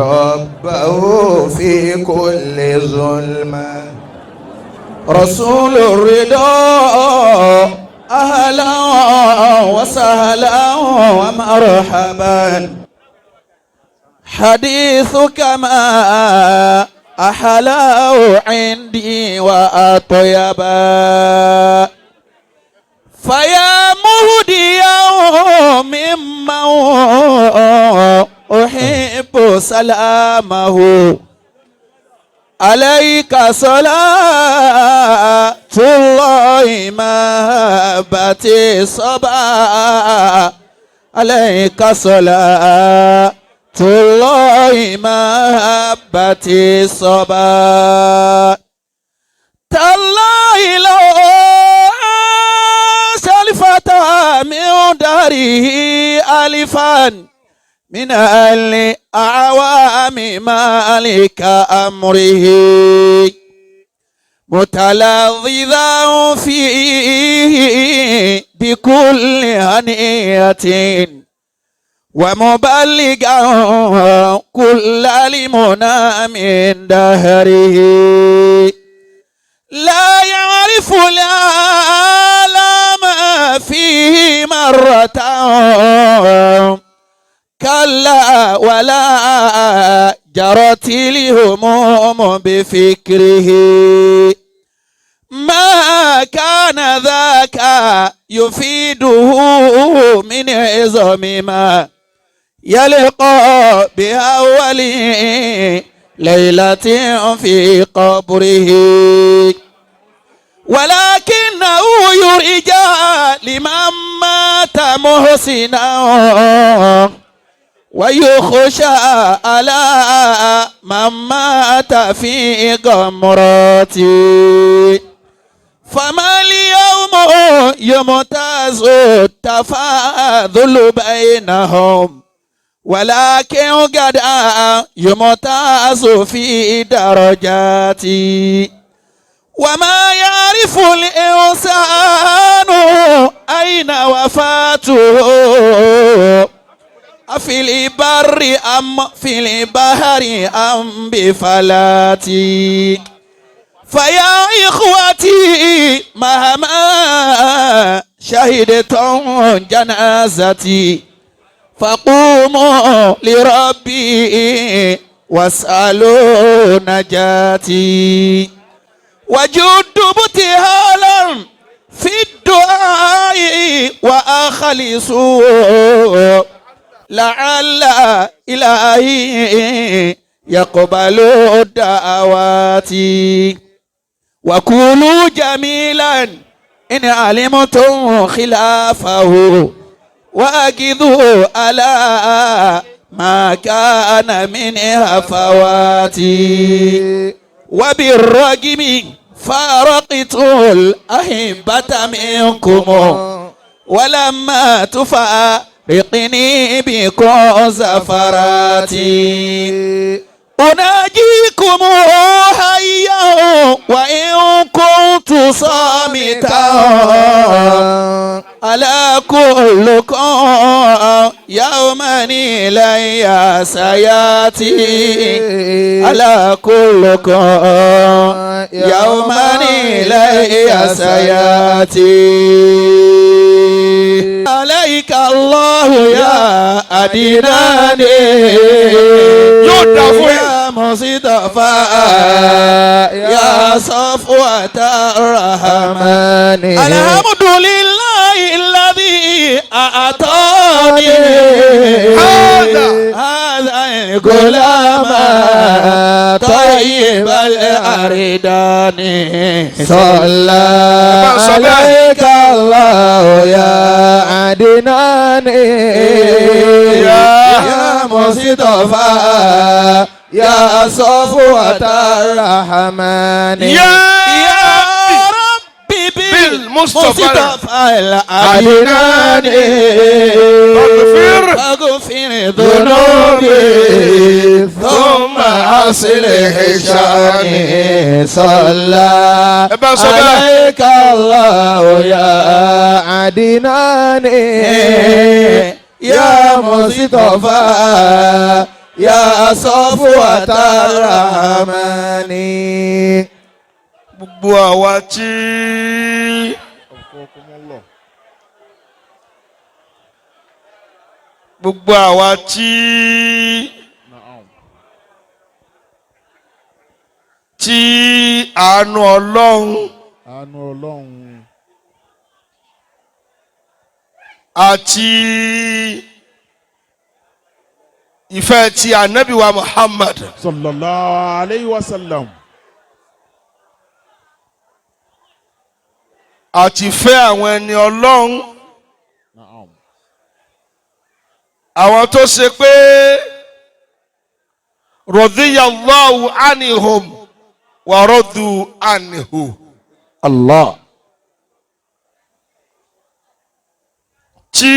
ربه في كل ظلمة رسول الرضا أهلا وسهلا ومرحبا حديثك ما أحلاه عندي وأطيبا فيا مهديا ممن أحب سلامه عليك صلاة الله محبتي صبا عليك صلاة الله محبتي صبا تالله لو سلفت من داره ألفا من الأعوام مالك أمره متلذذا فيه بكل هنية ومبلغا كل المنى من دهره لا يعرف العالم فيه مرة كلا ولا جرت الهموم بفكره ما كان ذاك يفيده من عظم ما يلقى بأول ليلة في قبره ولكنه يرجى لمن مات محسنا ويخشى على من مات في غمرته فما اليوم يمتاز التفاضل بينهم ولكن غدا يمتاز في درجاتي وما يعرف الإنسان أين وفاته في البر أم في البحر أم بفلاتي فيا إخوتي مهما شهدتم جنازتي فقوموا لربي واسألوا نجاتي وجدوا ابتهالا في الدعاء وأخلصوا لعل إلهي يقبل الدعوات وقولوا جميلا إن علمتم خلافه وأجدوا على ما كان من هفواتي وبالرغم فارقت الأحبة منكم ولما تفارقني بكم زفراتي أناجيكم حيا وإن كنت صامتا على كلكم يوما إلي سياتي على كلكم يوما إلي سياتي عليك الله يا أديناني يا مصطفى يا صفوة الرحمن الحمد لله الذي أعطاني هذا الغلام طيب الأردان صلى عليك الله يا عدناني يا مصطفى يا صفوة الرحمن يا ربي بالمصطفى العدنان فاغفر ذنوبي ثم أصلح شأني صلى عليك الله يا عدنان يا مصطفى يا صفوة الرحمن. gbogbo àwa tí gbogbo àwa tí àánú Ọlọ́run àti ìfẹ́ ti ànábì wa Muhammad sallallahu alayhi wa sallam àti ìfẹ́ àwọn ẹni Ọlọ́run àwọn tó ṣe pé radiyallahu anhum wa radu anhu. Allah. tí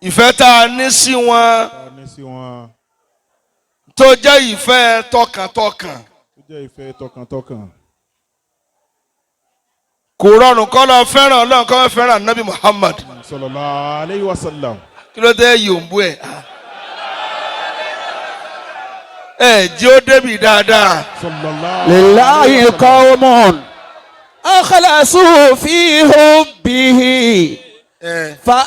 ìfẹ́ tá a ní sí wọn tó jẹ́ ìfẹ́ tọkàntọkàn kò rọrùn kọ́ lọ fẹ́ràn Ọlọ́run kọ́ fẹ́ràn Nabi Muhammad sallallahu alayhi wa sallam. kí ló dé yòǹbó ẹ̀ jí ó débi dáadáa. lillahi qawmun akhlasu fi hubbihi fa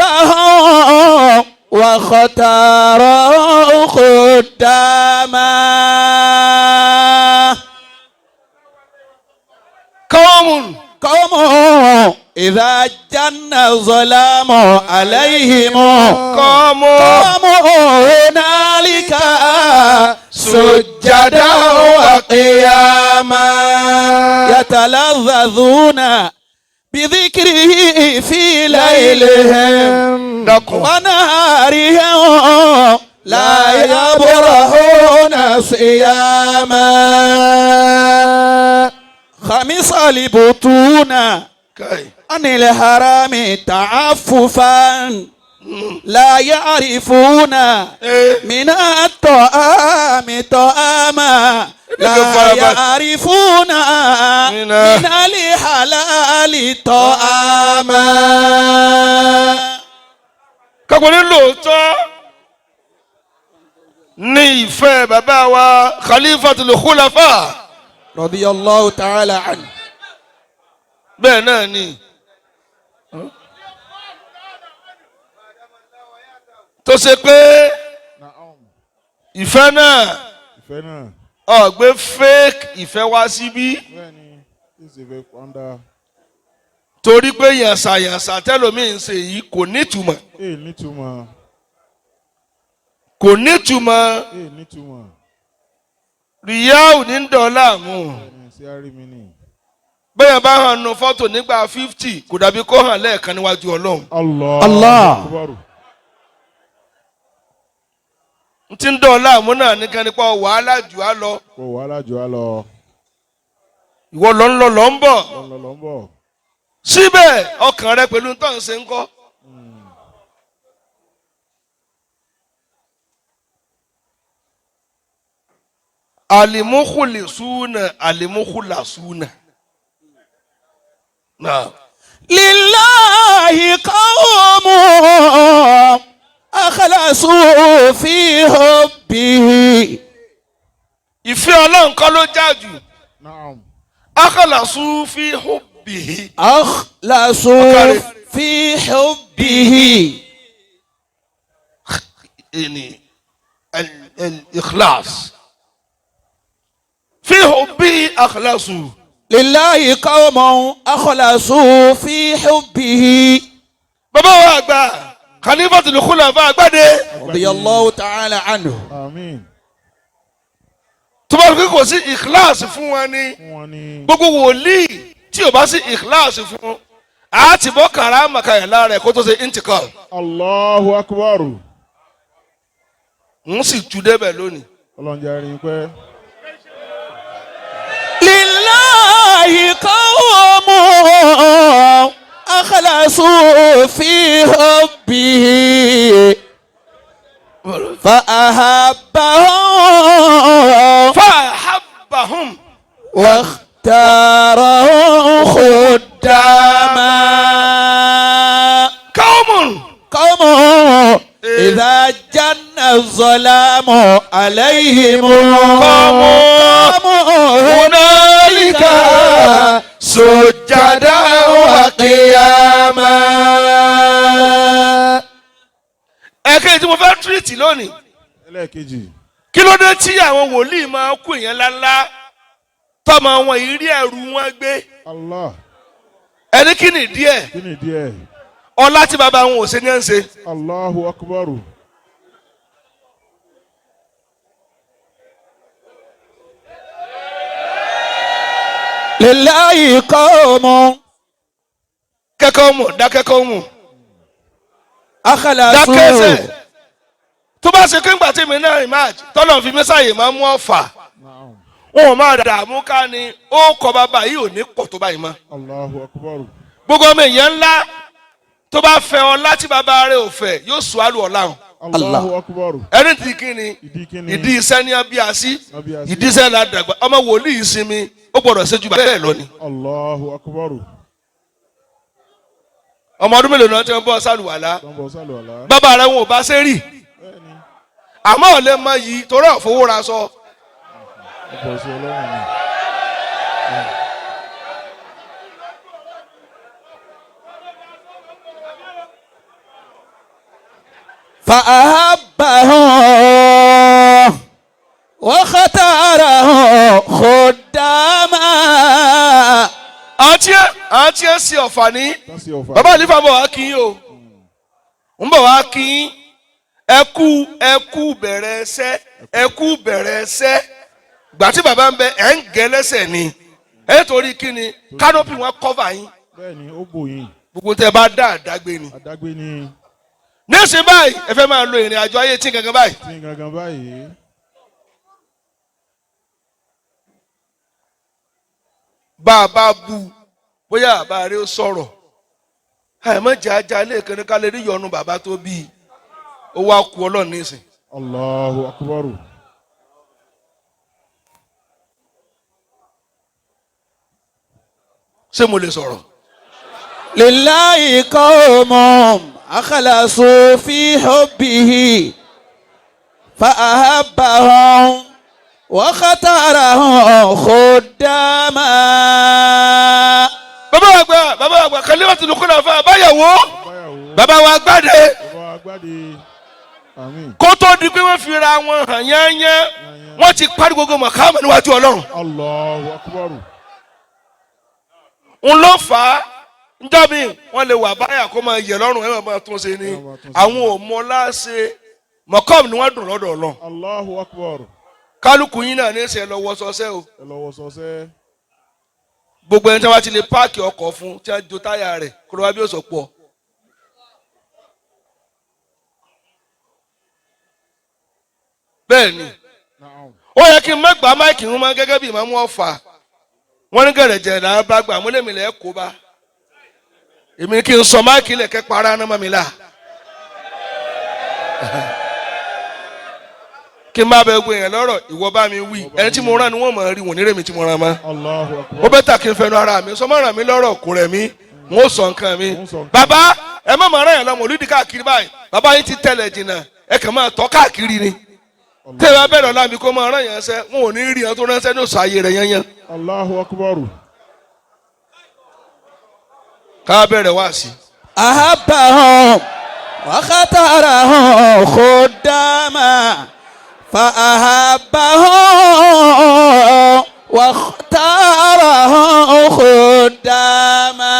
ahabbahum wa khatarahu khuddama. قوم إذا جن الظلام عليهم قاموا هنالك سجدا وقياما يتلذذون بذكره في ليلهم ونهارهم لا يبرحون صياما خمس البطون عن الحرام تعففا لا يعرفون من الطعام طعاما لا يعرفون من الحلال طعاما. kakuni lóòótọ́ ní ìfẹ́ bàbá wa Khalifaul Khufalafa radiyallahu ta'ala anhu. bẹ́ẹ̀ náà ni tó ṣe pé ìfẹ́ náà ó gbé fake ìfẹ́ wá síbí torí pé yànsàyànsà tẹ́lòmíì ń ṣe yìí kò nítumọ̀ kò nítumọ̀ ríyáù ní dọ́là mú bẹ́ẹ̀ bá hàn nù fọ́tò nígbà 50 kò dàbí kó hàn lẹ́ẹ̀kan níwájú Ọlọ́run. Allah. n ti ń dọ́là mú náà nìkan nípa wàhálà jù á lọ. ìwọ lọ ń lọ lọ ń bọ̀. síbẹ̀ ọkàn rẹ pẹ̀lú tó ń ṣe ń kọ́. alimukulasuna. Naam. Lillahi qawmun akhlasu fi hubbihi. Ìfẹ́ Ọlọ́run kọ́ ló jà jù. Akhlasu fi hubbihi. Akhlasu fi hubbihi. الإخلاص في حبه أخلصوا لله قوم أخلصوا في حبه. bàbá wa àgbà Khalifaul Khufalafa Agbade radiyallahu ta'ala anhu. Àmín. tó bá rí kò sí ikhlas fún wọn ni gbogbo wòlíì tí ò bá sí ikhlas fún a ti bọ́ karama kàyàlá rẹ̀ kó tó ṣe intikal. Allahu akbar. n sì tu débẹ̀ lónìí. ọlọ́njà rí i pé. lillahi qawmun akhlasu fi hubbihi fa ahabbahum wa ikhtarahum khuddama. qawmun الظلام عليهم قاموا هنالك سجدا وقياما. ẹ̀kẹ́ tí mo fẹ́ tírìtì lónìí. ẹlẹ́ẹ̀kejì. kí ló dé tí àwọn wòlíì máa kú èèyàn ńláńlá tọ́mọ wọn ìrírí ẹ̀rù wọn gbé. Allah. ẹni kí ni díẹ̀. kí ni díẹ̀. ọlá tí bàbá wọn ò ṣe ní ẹ̀ ń ṣe. Allahu akbar. lillahi qawmun kẹ́kọ̀ọ́ mọ̀ dákẹ́kọ̀ọ́ mọ̀ akhlasu dákẹ́sẹ̀ tó bá ṣe kéńgbà tí mi náà ìmáàjì tọ́lọ̀ fi mẹ́sàyè máa mú ọ̀fà wọn ò máa dààmú ká ni ó kọ bàbá yìí ò ní pọ̀ tó báyìí mọ́. Allahu akbar. gbogbo ọmọ èèyàn ńlá tó bá fẹ́ ọlá tí bàbá rẹ̀ ò fẹ́ yóò sùn àlù ọ̀la hàn. Allahu akbar. ẹni tí kí ni ìdí iṣẹ́ ní abíyásí ìdí iṣẹ́ la dàgbà ọmọ wòlíì sinmi ó gbọ́dọ̀ ṣe ju bẹ́ẹ̀ lọ ni. Allahu akbar. ọmọ ọdún mélòó náà ti ń bọ́ sálùwàlá tọ́ǹbọ̀ sálùwàlá. bàbá rẹ̀ wọn ò bá ṣe rí bẹ́ẹ̀ni. àmọ́ ọ̀lẹ́ mọ yìí torí ọ̀fọwọ́ra sọ. ọ̀pọ̀ sí ọlọ́run ni. فأحبهم واختارهم خداما. àti ẹ sí ọ̀fà ní tọ́sí ọ̀fà. bàbá àlífà bọ̀ wá kí yín o ń bọ̀ wá kí yín ẹkú bẹ̀rẹ̀ ẹsẹ́ gbà tí bàbá ń bẹ ẹ̀ ń gẹ lẹ́sẹ̀ ni ẹ̀ torí kí ni kánópì wọn kọ́fà yín bẹ́ẹ̀ni ó bò yín. gbogbo tẹ bá dá àdágbé ni. àdágbé ni. nísìnyí báyìí ẹ fẹ́ máa lo ìrìn àjò ayé tí gangan báyìí. tí gangan báyìí. bá a bá bu bóyá bàbá rẹ ó sọ̀rọ̀ àìmọ́ jẹ́ ajá lẹ́ẹ̀kan ní ká lè rí yọnu bàbá tó bí ó wá ku ọlọ́run nísìn. Allahu akbar. ṣé mo lè sọ̀rọ̀. lillahi qawmun akhlasu fi hubbihi فأحبهم واختارهم خداما. bàbá àgbà Khalifaul Khufalafa báyàwó bàbá wa Agbade kó tó di pé wọ́n fi ra wọn hàn yányán wọ́n ti parí gbogbo mọ̀kámà níwájú Ọlọ́run. Allahu akbar. ń lọ fà á njọ́ mi wọ́n lè wà báyà kó máa yẹ lọ́rùn ẹ̀ máa tún ṣe ni àwọn ò mọ láṣẹ mọ̀kámà ni wọ́n dùn lọ́dọ̀ Ọlọ́run. Allahu akbar. kálukú yín náà ní í ṣe lọ́wọ́ sọ́sẹ́ o. ẹ lọ́wọ́ sọ́sẹ́. gbogbo ẹni tí wọ́n ti lè páàkì ọkọ̀ fún tí wọ́n jo táyà rẹ̀ kó ló wá bí ó sọ pọ̀. bẹ́ẹ̀ ni ó yẹ kí n má gba máìkì ń mọ gẹ́gẹ́ bí Imam Offa wọ́n ní gẹ̀rẹ́jẹ̀ là bá gbà mú lèmi lẹ́ kó bá èmi kí n sọ máìkì lẹ̀ kẹ́ para náà mọ́ mi là kí n bá bẹ gbé yẹn lọ́rọ̀ ìwọ bá mi wí ẹni tí mo rán ni wọ́n mọ̀ rí wọn ní rèmi tí mo rán mọ́ ó bẹ́ tà kí n fẹnu ara mi sọ mọ́ ràn mí lọ́rọ̀ kò rẹ̀ mí n ó sọ nǹkan mi bàbá ẹ má mọ̀ rán yẹn lọ́mọ olùdí káàkiri báyìí bàbá yín ti tẹ̀lẹ̀ jìnnà ẹ kàn máa tọ́ káàkiri ni tẹ́ ẹ bá bẹ̀rẹ̀ ọ̀la mi kó máa rán yẹn sẹ́ wọn ò ní rí yẹn tó ránṣẹ́ ní oṣù ayé rẹ̀ yẹn yẹn. Allahu akbar. ká bẹ̀rẹ̀ wá sí. أحبهم واختارهم خداما فأحبهم واختارهم خداما.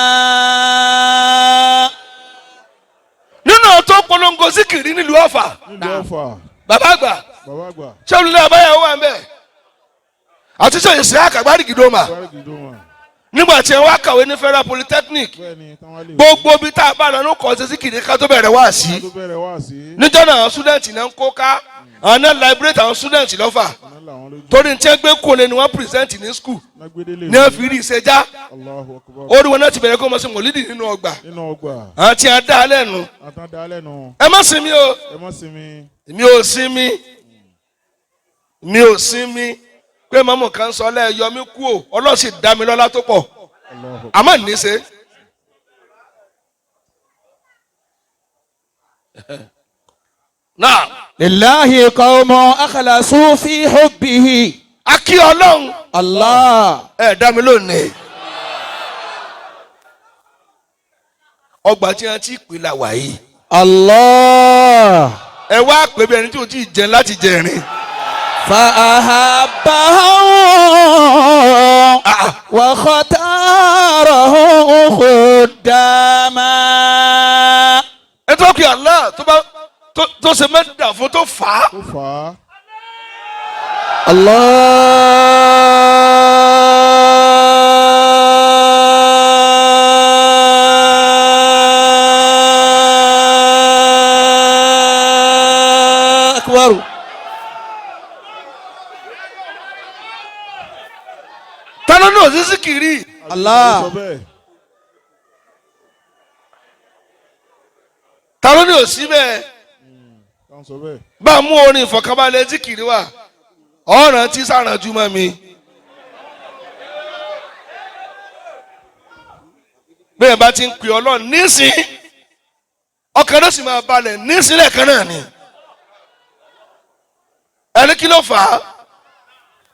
nínú tó polongo síkìrì nílùú Ọ̀fà bàbá àgbà ṣé olùlẹ̀ àbáyàwó wà ń bẹ̀ àti ṣe ìṣẹ́ àkàgbárí gìdómà nígbà tí ẹ wá kàwé ní Federal Polytechnic gbogbo bí tá a bá lọ ní kọ́ ṣe síkìrì ká tó bẹ̀rẹ̀ wá sí níjọ́ náà àwọn student náà ń kó ká àwọn náà liberate àwọn student lọ́fà torí ní tí wọ́n gbé kóle ni wọ́n present ní school ní wọ́n fi rí ìṣẹ́já orí wọn náà ti bẹ̀rẹ̀ kó mọ̀ sí mọ̀lídì nínú ọgbà àti àdá lẹ́nu ẹ má sinmi o mi ò sinmi pé mọ́mọ́ kan sọ lẹ́yọ mi kú o ọlọ́sì dá mi lọ́lá tó pọ̀ àmọ́ ní ṣe. náà. lillahi qawmun akhlasu fi hubbihi. akí ọlọ́run. Allah. ẹ dá mi lónìí. ọgbà tí wọn ti pè la wà yìí. Allah. ẹ wá pè bí ẹni tí o ti jẹ láti jẹrin. fa ahabbahu wa khatarahu khuddama. ẹ tó kí Allah tó ṣe mẹ́ta fún tó fà á. akbar. tánú ní òsì síkìrì. Allah. tánú ní òsì bẹ́ẹ̀. bá a mú orin ìfọ̀kànbalẹ̀ síkìrì wá ọ̀ràn tí sàrànjú mọ́ mi. bẹ́ẹ̀ bá ti ń pè ọlọ́run nísìn ọkàn náà sì máa balẹ̀ nísìn lẹ́ẹ̀kan náà ni. ẹni kí ló fà á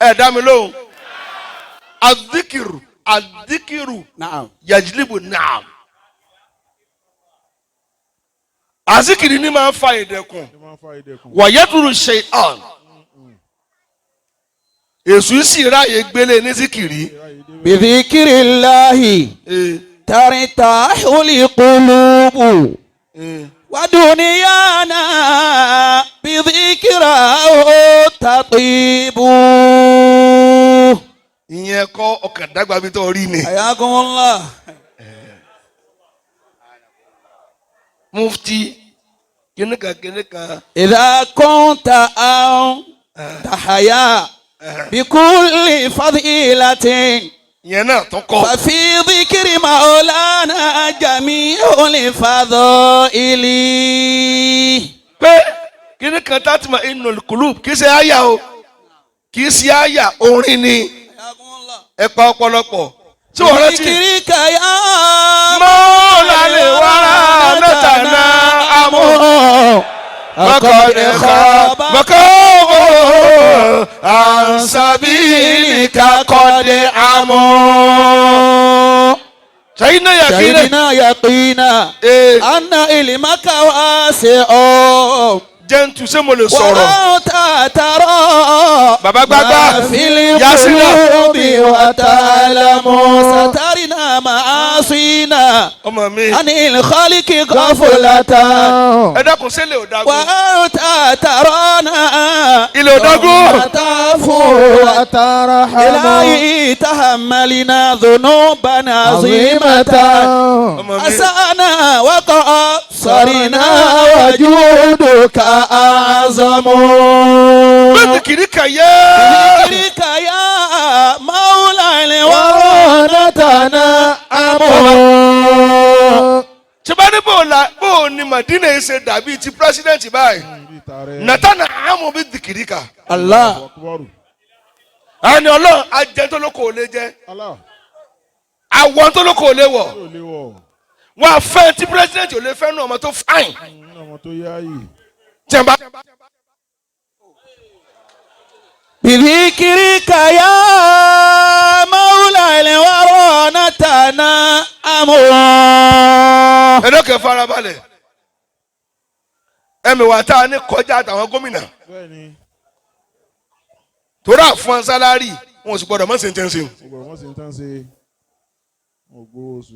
ẹ dá mi lóhùn. adikiru Naam. yajilibu naam. azikiri ni máa ń fa ìdẹ̀kùn wàyẹ́dùrú ṣèyàn. èṣù sì ráàyè gbélé ní zikiri. bidhikrillahi tartahul qulubu wa dunyana bidhikrahu tatibu. ìyẹn kọ́ ọkàn dàgbà bí tó rí ni. ayakumullah. mufti kìnìkan. idha kunta tahaya bikulli fadilatin. ìyẹn náà tó kọ́. ففي ذكر مولانا جميع الفضائل. pé kíni kan tátìmọ̀ inú kulub kì í ṣe àyà o kì í ṣe àyà orin ni ẹ pa ọ̀pọ̀lọpọ̀ tí wọ́n rántí. ذكرك يا mọ́ọ̀lá lè wá nọ́tàná àmọ́ فقد خاب mọ́kọ́ ànsàbílìkà kọ́dé àmọ́. شهدنا يقينا أن علمك واسع jẹ́ntu ṣé mo lè sọ̀rọ̀. وأنت ترى bàbá gbàgbà ما في القلوب وتعلم سترنا معاصينا ọmọ mi. عن الخالق غفلة ẹ dákun sílẹ̀ ò dágún. وأنت ترانا ilẹ̀ ò dágún. وتعفو وترحم إلهي تحملنا ذنوبا عظيمة ọmọ mi. أسأنا وقصرنا وجودك أعظم. بذكرك يا بذكرك يا مولى الورى أمر. ṣé bá ní bó ni Madina yìí ṣe dàbí ti president báyìí natana amu bí dìkìríkà. Allah. àní ọlọ́run ajẹ́ tó lóko ò lè jẹ́ àwọn tó lóko ò lè wọ̀ wọn àfẹ́ tí president ò lè fẹ́ nu ọmọ tó fáìn. jẹ̀mbá. بذكرك يا مولى الورى نتنعم. ẹ̀dọ́kẹ́ farabalẹ̀ ẹ̀mí wa tá a ní kọjá àtàwọn gómìnà torí àfọ̀n sálárì wọn ò sì gbọdọ̀ mọ̀ sí tẹ́ǹsì.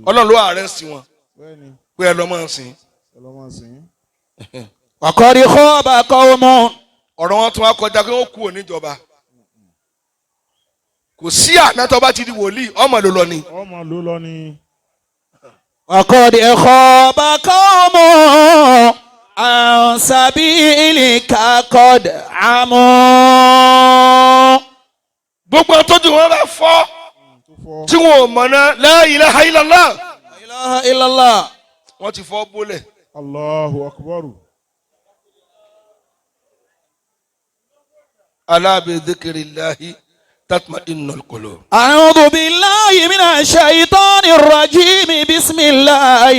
ọlọ́run ló ààrẹ sí wọn pé ẹ lọ́ mọ̀ sí. وقد خاب قوم. ọ̀rọ̀ wọn tún wá kọjá pé wọ́n kú oníjọba kò sí ànátọ́ bá ti di wòlíì ọmọ ló lọ ni. وقد خاب قوم عن سبيلك قد عموا. gbogbo àtọ́jú wọn bá fọ́ tí wọn ò mọ̀nà la ilaha illallah. لا إله إلا الله. wọ́n ti fọ́ bólẹ̀. Allahu akbar. ala bi dhikrillahi tatma'innul qulub. أعوذ بالله من الشيطان الرجيم بسم الله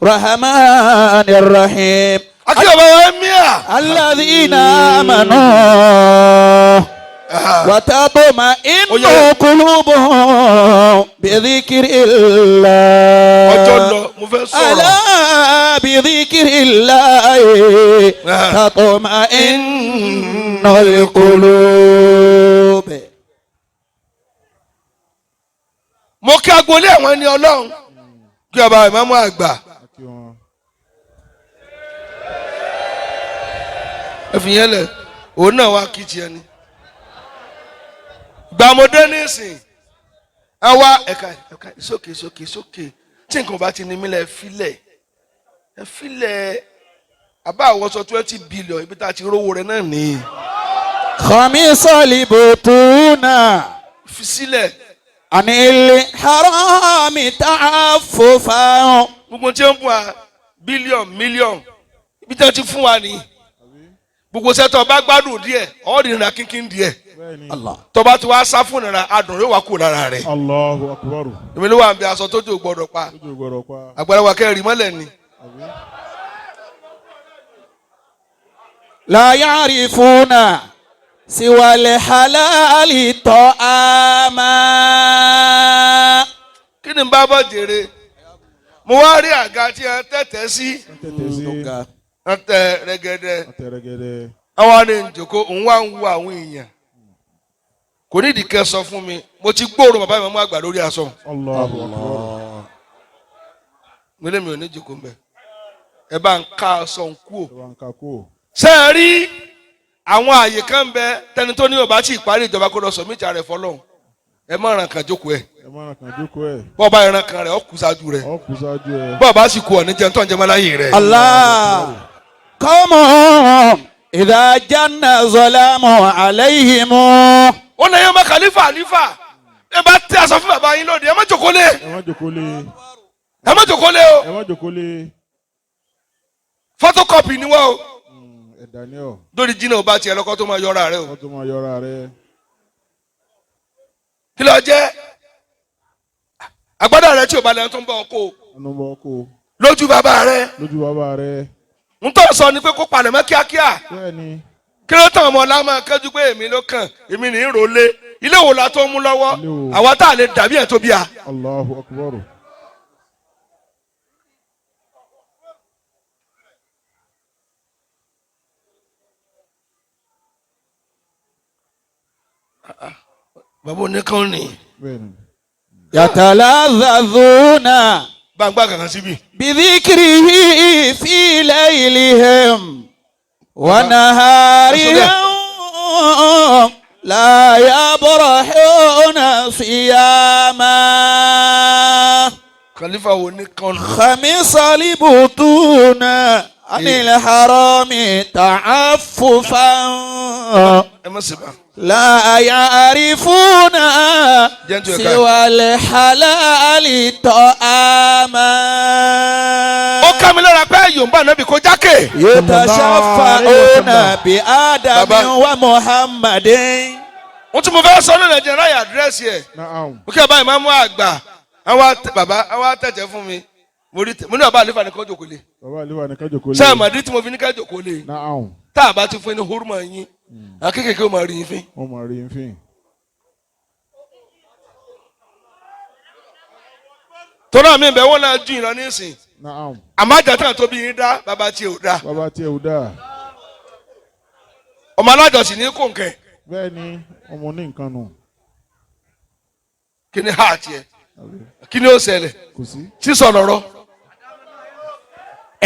الرحمن الرحيم. akí bàbá wa mìíà. alladhina amanu wa tatma'innu qulubuhum bi dhikrillah. ọjọ́ lọ mo fẹ́ sọ̀rọ̀. ala bi dhikrillah tatma'innul qulub. mo kí agboolé àwọn ẹni ọlọ́run kí ọba ìmáàmù àgbà. ẹ fi yẹn lẹ òun náà wá kí tiẹ̀ ni. gbàmọdé nísìn ẹ wá ẹka sókè tí nǹkan bá ti ní mílẹ̀ ẹ filẹ̀ àbá àwọsọ 20 billion ibi tá a ti rówó rẹ̀ náà ní. khamisal butuna fi sílẹ̀. anil harami ta'affufa. gbogbo tí ó ń bọ̀ à bílíọ̀n mílíọ̀n ibi tí wọ́n ti fún wa ní. gbogbo sẹ́tọ̀ bá gbádùn díẹ̀ ọ̀rìnrìn kínkín díẹ̀. tọba tí wàá sá fún nira adùn yóò wá kú lára rẹ̀. Allahu akbar. èmi ló wà ń bẹ aṣọ tó jò gbọdọ̀ pa àgbàdo wa kẹrin mọ́lẹ̀ ni. la ya'rifuna siwal halali ta'ama. kí ni bá bọ̀ jèrè mo wá rí àga tí a tẹ̀tẹ̀ sí. wọ́n tẹ rẹ́gẹ́dẹ́. àwọn arìnrìn jòkó òun wá ń wo àwọn èèyàn. kò ní ìdíkẹ́ sọ fún mi mo ti gbóòórùn bàbá mi mú àgbà lórí aṣọ. mi lè mi ò ní jòkó mbẹ ẹ bá ń ká aṣọ ń kú o. ṣé ẹ rí àwọn àyè kan ń bẹ tẹni tó ní ọba tí ìparí ìjọba kó lọ sọ mí jà rẹ fọ́lọ́run ẹ má ràn kàn jókòó ẹ. bọ́ọ̀ bá ìran kan rẹ̀ ọ́ kù sáájú rẹ̀ bọ́ọ̀ bá sì kú ọ̀ ní jẹun tó ń jẹ mọ́láyé rẹ̀. Allah qawmun idha janna zalamu alayhimu. ó lè yẹn ọmọ khalifa ẹ bá tẹ aṣọ fún bàbá yín lóde ẹ má jòkó lé o photocopy ni wọ́n o lórí jìnnà ọba tiẹ̀ lọ́kọ́ tó máa yọra rẹ o kí ló jẹ́ agbádá rẹ tí o bá lẹ́yìn tó ń bọ̀ ọkọ lójú bàbá rẹ ń tọ́ sọ ni pé kó palẹ̀ mọ́ kíákíá kí ló tàn ọmọ ọlá máa kẹ́jú pé èmi ló kàn èmi ní ìrọ̀lẹ́ ilé wo la tó mú lọ́wọ́ àwa tá a lè dàbí ẹ̀ tó bí a. Allahu akbar. bàbá oníkan ni. yatalazazuna. gbàngbà kankan síbi. bidhikrihi fi laylihim wa naharihim la yabrahuna siyama. Khalifaul oníkan. khamisal butuna anil harami ta'affufan. ẹ má ṣe bá. لا يعرفون سوى الحلال طعاما. ó ká mi lára pé yorùbá náà bí kò jákè. يتشفعون بآدم ومحمد. wọ́n tún mo fẹ́ sọ ní nàìjíríà yà àdírẹ́sì ẹ̀. mo kí bàbá ìmáàmù àgbà àwọn àtẹ̀jẹ̀ fún mi mo ní bàbá àlefa ní kájọ kò lè. ṣé àmàdí tí mo fi ní kájọ kò lè. tá a bá ti fún ní huruma yín akékèké ó máa rí yín fín. tọ́lá mi bẹ̀ wọ́n náà ju ìran nísìn. àmọ́ àjàtà tó bí yín dá bàbá tiẹ̀ ò dá. ọmọ alájọsìn ní kòǹkẹ́. bẹ́ẹ̀ ni ọmọ ní nǹkan nù. kí ni ha tiẹ̀ kí ni ó ṣẹlẹ̀ sísọ lọ́rọ́.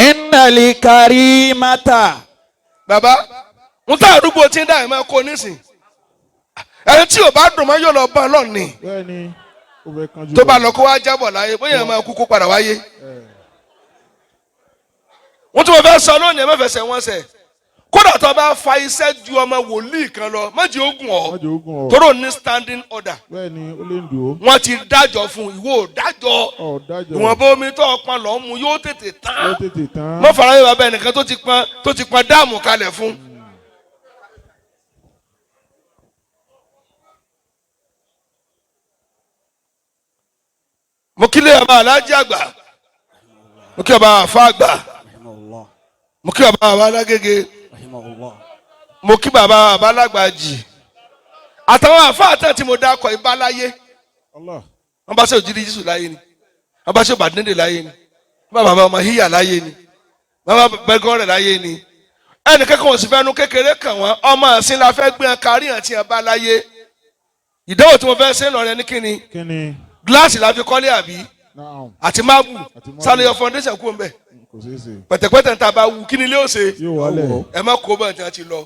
innal karimata. bàbá n tá àdúgbò tí ń dá ẹ̀ máa kó nísìn ẹni tí ò bá dùn máa yọ̀ lọ bá lọ́ọ̀ni tó bá lọ kó wá jábọ̀ láyé bóyá ẹ̀ máa kú kó padà wáyé. wọ́n tún fẹ́ sọ lónìí ẹ̀ má fẹsẹ̀ wọ́n sẹ̀ kódà tó bá fa iṣẹ́ ju ọmọ wòlíì kan lọ má jẹ́ ogun ọ̀ tóró ní standing order. wọ́n ti dájọ́ fún ìwọ dájọ́ ìwọ̀nba omi tó ọpọn lọ́ mu yóò tètè tán mọ́ fara yóò bá ẹnìkan tó ti pọn dáàmù kalẹ̀ fún. mo kí lè ọba aláàjì àgbà mo kí ọba àfa àgbà mo kí bàbá wa lágége mo kí bàbá wa lágbàjì àtàwọn àfáàtàn tí mo dákọ̀ ìbáláyé wọ́n bá ṣe òjìrí Jésù láyé ni wọ́n bá ṣe òbàdíndé láyé ni wọ́n bá bàbá ọmọ híyà láyé ni wọ́n bá bẹ́gọ́ rẹ̀ láyé ni ẹnì kẹ́kọ̀ọ́ sì fẹ́nu kékeré kàn wọ́n ọmọ àsìn la fẹ́ gbé kárí àti ẹ̀bá láyé ìdánwò tí mo fẹ́ ṣe ń lọ rẹ ní kíni gíláàsì la fi kọ́lé àbí àti máàbù sálẹyọ foundation kú ọ̀nbẹ pẹ̀tẹ̀pẹ̀tẹ̀ níta bá wù kí ni ilé ó ṣe ẹ má kó bọ̀ tí wọ́n ti lọ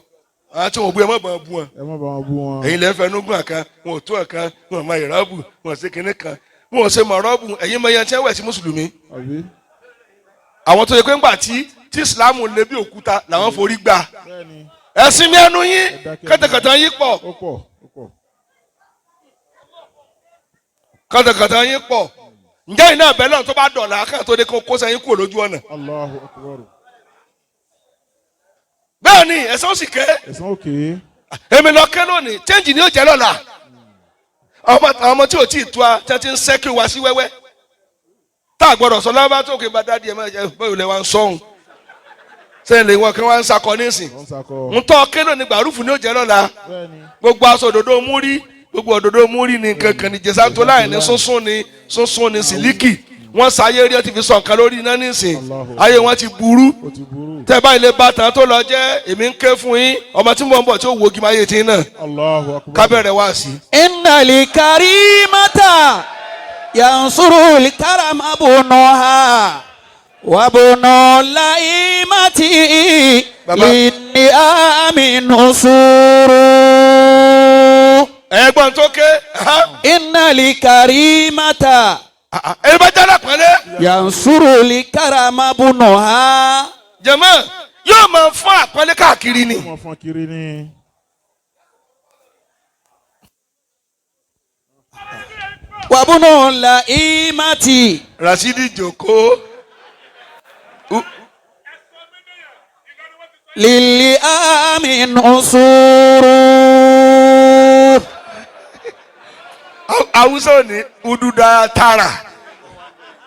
àwọn tí wọ́n bú ẹ má bọ̀ bú wọn ẹ̀yin lẹ́fẹ̀ẹ́ núgùn kan wọn ò tó ẹ̀kan wọn ò má yẹ̀rọ bù wọn ò ṣe kinní kan wọn ò ṣe mọ̀rọ̀ bù ẹ̀yin mọ iye tí wọ́n wẹ̀ sí mùsùlùmí àwọn tó yẹ pé ńgbà tí ìsìlámù lé bí òkúta làwọn forí gbà ẹ̀sìn mi ẹnu yín kẹ́tẹ̀kẹ́tẹ̀ yín pọ̀ kẹ́tẹ̀kẹ́tẹ̀ yín pọ̀ ǹjẹ́ iná ẹ̀bẹ̀ náà tó bá dọ̀là ká tó dé kó sẹ́yìn kúrò lójú ọ̀nà. Allahu Akbar. bẹ́ẹ̀ ni ẹ̀sán ó sì ké. ẹ̀sán ó ké. èmi lọ ké lónìí change ni ó jẹ́ lọ́la àwọn ọmọ tí ò tí ì tó a tí wọ́n ti ń sẹ́kì wá sí wẹ́wẹ́ tá a gbọ́dọ̀ sọ lọ́wọ́ tó kè bá dádì ẹ̀ máa jẹ́ bóyá ilẹ̀ wa ń sọ̀hún sẹ́yìn lè wọ́n kí wọ́n ń sakọ nísìn ń tọ́ ké lónìí gbàrúfù ni ó jẹ́ lọ́la gbogbo aṣọ òdòdó múrí gbogbo òdòdó múrí ni kankan ní jẹsà tó láì ní sunsun ní sílíkì wọn sáyé rí ọ ti fi sọ nǹkan lórí iná nísìn ayé wọn ti burú tẹ báyìí lè bá tàn tó lọ jẹ èmi ń ké fún yín ọmọ tí mo ń bọ̀ tí ó wo gímọ̀ ayé tí náà kábẹ̀rẹ̀ wá sí. innal karimata yansurul karama bunuha wa bunul laimati linni aminu suru. ẹ̀gbọ́n tó ké. innal karimata. ẹ bá jẹ́ lápẹ́lẹ́. yansurul karama bunuha. jẹ̀mọ́ yóò máa fún àpẹẹlẹ káàkiri ni. yóò máa fún kiri ni. wa bunul laimati. Rasidi Joko. lili aminu suru. Awúsá òní udu daya tara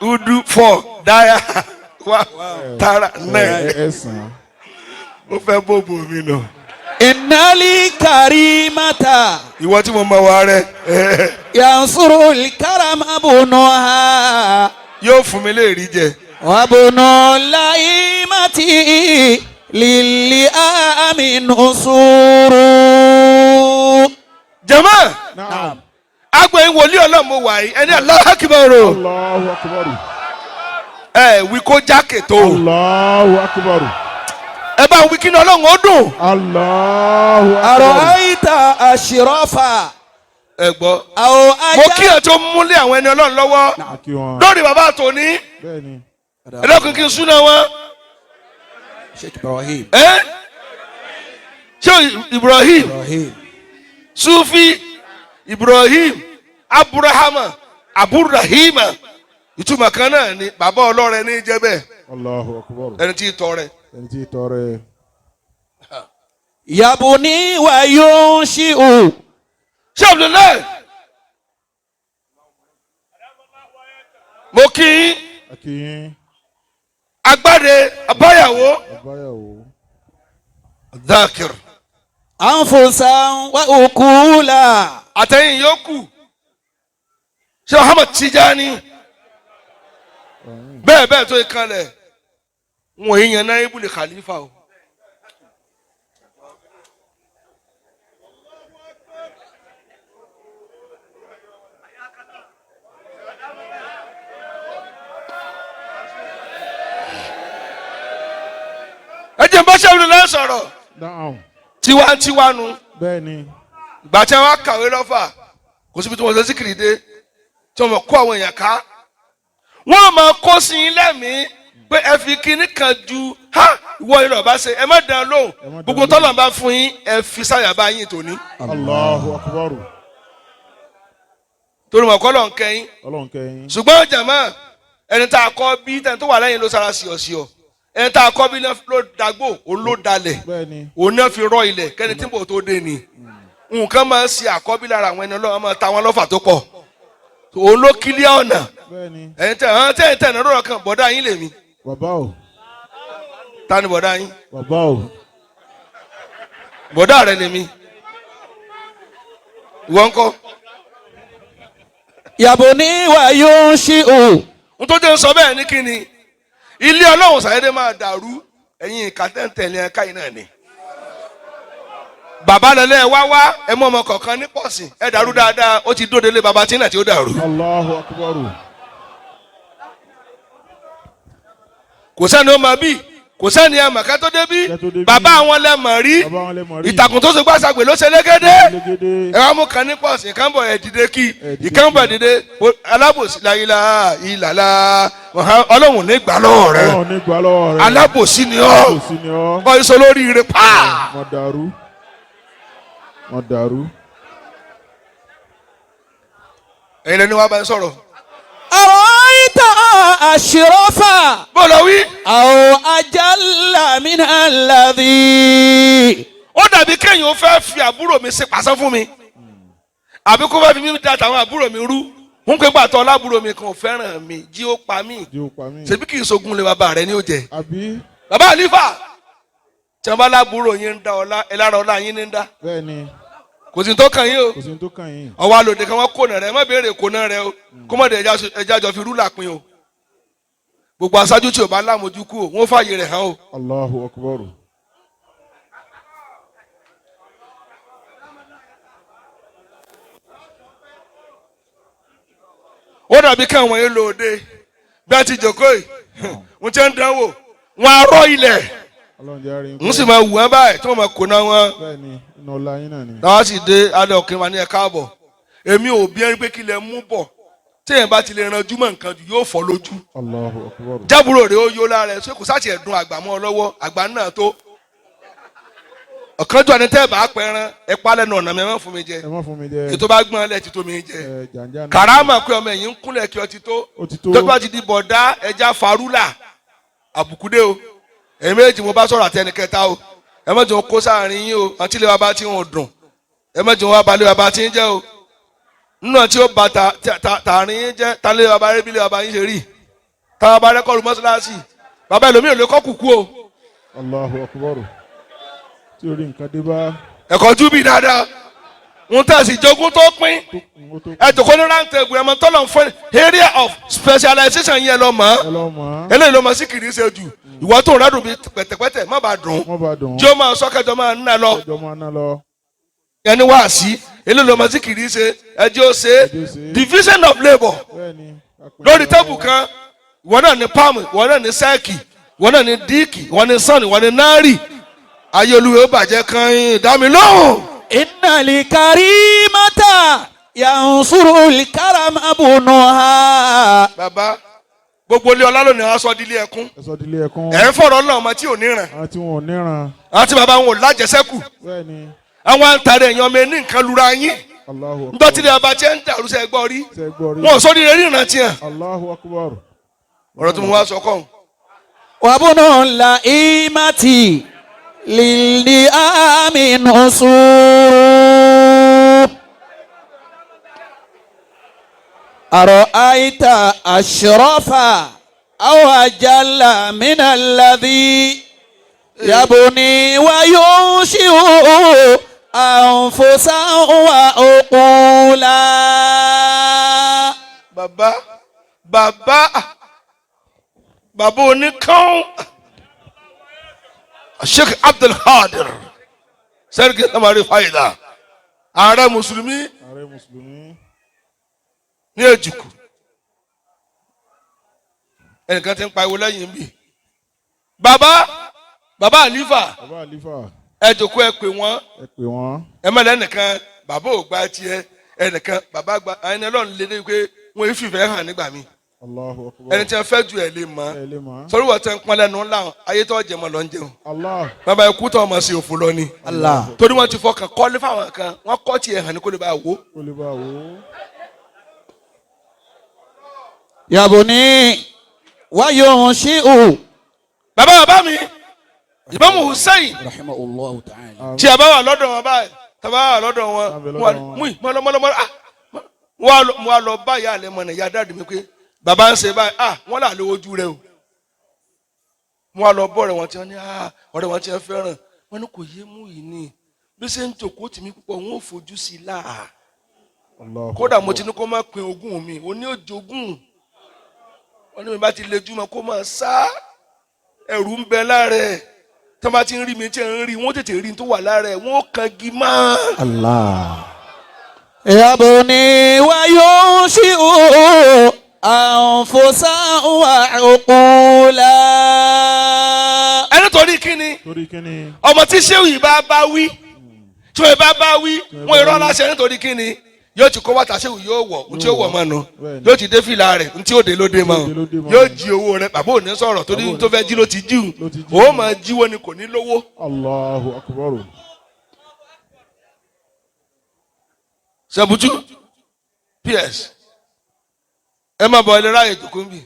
udu fọ daya wa tara nẹ. Mo fẹ́ bóbó mi lọ. innal karimata. Ìwọ tí mo mọ wa rẹ. yansurul karama bunuha. Yóò fún mi léèrí jẹ. wa bunul laimati lili aminu suru. Jàmáà. Naam. Agba yín wòlíì Ọlọ́run mo wà yìí ẹni Allahu Akbar. Allahu Akbar. Wí kó jákè tó. Allahu Akbar. Ẹ bá wí kí ni Ọlọ́run ó dùn. Allahu Akbar. ara'aita ashrafa. Ẹ gbọ́. aw Mo kí ẹ tó múlẹ̀ àwọn ẹni Ọlọ́run lọ́wọ́. Lórí bàbá àtòní. Bẹ́ẹ̀ni. Ẹ lọ́kùn kí n súná wọn. Sheikh Ibrahim. Sheikh Ibrahim. Sufi Ibrahim Aburahama Aburahima ìtumọ̀ kan náà ni bàbá ọlọ́rẹ ní jẹ́ bẹ́ẹ̀. Allahu Akbar. ẹni tí ì tọrẹ. ẹni tí ì tọrẹ. yabuni wa yunshi'u. Sheikh Abdullahi mo kí Akin. Agbade abáyàwó Abáyàwó. Dhakir anfusan wa ukula. àtẹ̀yìn yòókù Sheikh Muhammad Tijani bẹ́ẹ̀ bẹ́ẹ̀ tó ìkànnlẹ̀ wọn èèyàn náà ibùdó Khalifaul. ẹ jẹ́ bá ṣẹ́wọ́n lọ sọ̀rọ̀ tiwantiwa nu. Bẹ́ẹ̀ni. ìgbà tí wọ́n kàwé lọ́fà kò síbi tí wọ́n ṣe síkìrì dé tí wọ́n kó àwọn èèyàn ká wọ́n máa kó sí i lẹ́mìí pé ẹ fi kinní kan ju ìwọ ìlọ bá ṣe ẹ má dán lóhùn gbogbo tọ́lọ̀ bá fún yín ẹ fi sáyà bá yín tòní. Allahu Akbar. torí wọn kọ́ lọ́n kẹ́yìn. Ọlọ́run kẹ́yìn. ṣùgbọ́n jàmá ẹni tá a kọ́ bí tẹni tó wà lẹ́yìn ló sára síọ̀síọ̀ ẹni tá a kọ́ bí ló dagbó òun ló dalẹ̀ òun náà fi rọ ilẹ̀ kẹ́ni tí mò ń tó dé ni nǹkan máa ń ṣe àkọ́bí lára àwọn ẹni ọlọ́run máa ta wọn lọ́fà tó pọ̀ òun ló kílíà ọ̀nà ẹ̀yin tẹ̀ náà lọ́rọ̀ kan bọ́dá yín lèmi. Bàbá o. ta ni bọ̀dá yín? bàbá o. bọ̀dá rẹ lèmi. ìwọ ńkọ́? yabuni wa yunshi'u. n tó jẹ́ ń sọ bẹ́ẹ̀ ní kí ni ilé ọlọ́run sàyẹ́dẹ́ máa dàrú ẹ̀yin kàtẹ́ǹtẹ̀lẹ̀ ẹ̀ka yìí náà ni. bàbá lẹ́lẹ́ wá ẹ mú ọmọ kọ̀ọ̀kan ní pọ̀sìn ẹ dàrú dáadáa ó ti dóde lé bàbá tí náà tí ó dàrú. Allahu akbar. kò sẹ́ni ó máa bí kò sẹ́ni ẹ̀ màkà tó dé bí bàbá àwọn lẹ́mọ̀ rí ìtàkùn tó so gbàsàgbè ló ṣe légédé ẹ wá mú kan ní pọ̀sìn kan bọ̀ ẹ̀ dìde kí ìkan bọ̀ dìde alábòsí láyìlá ìlàlá ọlọ́run ní gbà lọ́wọ́ rẹ alábòsí ni ọ́ ọ́ ìṣó lórí ire pa. wọ́n dàrú. ẹ̀yin lẹni wàá bá ń sọ̀rọ̀. araita ashrafa. bọ́lá wí. aw ajalla min alladhi. ó dàbí kéèyàn fẹ́ fi àbúrò mi ṣe pàṣẹ fún mi àbí kó fẹ́ fi mí da tàwọn àbúrò mi rú ń pè gbàtọ́ lábúrò mi kan fẹ́ràn mi jí ó pa mí ṣebí kì í sogun lé bàbá rẹ ní ó jẹ. bàbá àlífà tí wọn bá lábúrò yín ń dá ọlá ẹ lára ọlá yín ní ń dá. bẹ́ẹ̀ni. kò sí tó kàn yín o. ọwọ́ àlòdì kan wọ́n kónà rẹ̀ ẹ má béèrè kónà rẹ̀ o kó mọ̀ dé ẹja jọ fi rúlà pin o. gbogbo aṣáájú tí o bá lámojú kú o wọ́n fààyè rẹ̀ hàn o. Allahu akbar. ó dàbí káwọn yẹn lòde bí a ti jòkó yìí wọ́n ti ń dánwò wọ́n arọ́ ilẹ̀ n sì máa wù wọ́n báyìí tí wọ́n máa kóná wọn. táwa sì dé adé ọkùnrin wa ní ẹ káàbọ̀ èmi ò bí ẹni pé kí lè mú bọ̀ téèyàn bá ti lè ranjú mọ́ nǹkan jù yóò fọ́ lójú. jábúrò rẹ̀ ó yó lára ẹ̀ ṣé kò sáà tiẹ̀ dùn àgbà mọ́ ọ lọ́wọ́ àgbà náà tó. ọ̀kan jọ àni tẹ́ ẹ bá pẹran ẹ pa lẹ́nu ọ̀nà mi ẹ má fún mi jẹ ètò bá gbọ́n lẹ́ẹ̀ ti tó mi jẹ kàrámà pé ọmọ ẹ̀yìn ń kúnlẹ̀ kí ọtí tó tó bá ti di bọ̀dá ẹja farúlà àbùkúdé o èmi méjì mo bá sọ̀rọ̀ àtẹni kẹta o ẹ má jẹun kó sáàrin yín o àti ilé wa bá ti ń dùn ẹ má jẹun wa balẹ̀ wa bá ti ń jẹ́ o nínú àti ó ba tààrin yín jẹ́ tálẹ́ wa bá rí bílẹ̀ wa bá yín ṣe rí táwa bá rẹ́kọ̀rù mọ́ṣáláṣí bàbá ẹlòmíì ò lè kọ́ kùkú o. Allahu akbar. tí orí nǹkan dé bá. ẹ̀kọ́ jú bí dáadáa ń tẹ̀sí jogún tó pín ẹ jòkó ní round table ẹ̀mọ́ tọ́lọ̀ fún area of specialization yẹn lọ mọ́ eléyìí ló mọ̀ sí kìrì ṣe jù ìwọ tó ń rádùn bí pẹ̀tẹ̀pẹ̀tẹ̀ má bàa dùn tí ó máa sọ kẹjọ máa ń ná lọ ẹni wá sí eléyìí ló mọ̀ sí kìrì ṣe ẹjọ́ ṣe division of labour lórí table kan ìwọ náà ní palm ìwọ náà ní sẹ́ẹ̀kì ìwọ náà ní díìkì ìwọ ní sàn ìwọ ní náírì ayé olúwe ó bàjẹ́ kan yín dá mi lóhùn. innal karimata yansurul karama bunuha. bàbá gbogbo ilé ọlá lónìí wọn sọ di ilé ẹkún. ẹ̀ ń fọ̀rọ̀ náà ọmọ tí ò níran. àti bàbá wọn ò lájẹsẹ́kù. àwọn àǹtarẹ̀ èèyàn mi ní nǹkan lura yín. ntọ́tílẹ̀ ọba tí ń dàrú sẹ́ gbọ́ rí. wọn ò sórí rẹ̀ ríran tiẹ̀. ọ̀rọ̀ tó mú wá sọ kọ́ wàbúnú la imati lili aminu sùúrù. àrò àìta àṣírọ́fà àwọn àjàlá mina ladhi yabuni wa yunshi'u anfusan wa uqula. bàbá oníkan Sheikh Abdul Qadir sẹ́ríkì tamari fàyìlà ààrẹ mùsùlùmí ní Èjìkù ẹnìkan ti ń pariwo lẹ́yìn bí bàbá àlífà ẹ jókòó ẹ pè wọ́n ẹ mẹ́lẹ̀ ẹnìkan bàbá ò gba tiẹ̀ ẹnìkan bàbá gba ẹni ọlọ́run lé ní pé wọ́n fìfẹ́ hàn nígbà mi ẹni tí wọ́n fẹ́ ju ẹ̀ lè mọ́ sọ́rí wọ́n tẹ́ ń pọ́n lẹ́nu ńlá ayé tó jẹ mọ́ lọ ń jẹun bàbá ikú tó ọmọ sí òfò lọ ni torí wọ́n ti fọkàn kọ́lé fáwọn kan wọ́n kọ́ tiẹ̀ hàn ní kó lè bá wò. yabuni wa yunshi'u. bàbá mi Imam Hussein tí a bá wà lọ́dọ̀ wọn báyìí tá a bá wà lọ́dọ̀ wọn mo wá lọ bá ìyá àlẹ́ mọ̀ ní ìyá dáàdì mi pé bàbá ń ṣe báyìí wọ́n là lówó ojú rẹ o wọ́n á lọ bọ́ ọ̀rẹ́ wọn tí wọ́n ní ọ̀rẹ́ wọn tí wọ́n fẹ́ràn wọ́n ní kò yé mú yìí ni bí ṣe ń jòkó tì mí púpọ̀ wọ́n ò fojú sí i láà kódà mo ti ní kó má pin ogún mi ó ní òjògùn wọ́n ní mi bá ti le jùmọ̀ kó máa sá ẹ̀rù ń bẹ lára ẹ̀ tí wọ́n bá ti ń rí mi tí ń rí wọ́n tètè rí tó wà lára ẹ̀ wọ́n kàn gí mọ́. Allah. Yabuni wa yunshi'u anfusan wa uqula. Ẹni torí kíni? Torí kíni? Ọmọ tí ṣéwù yìí bá wí tí wọ́n bá wí wọ́n irọ́ láṣẹ nítorí kíni? Yóò ti kó wàtà ṣéwù yóò wọ̀ ntí ó wọ̀ mọ́ nu yóò ti dé fìlà rẹ̀ ntí ó dé ló dé mọ́ yóò jí owó rẹ̀ bàbá ò ní sọ̀rọ̀ torí tó fẹ́ jí ló ti jí o máa jíwọ́ ni kò ní lówó. Allahu akbar. Ṣàbùtú PS ẹ má bọ̀ ilé ráàyè jòkó ń bì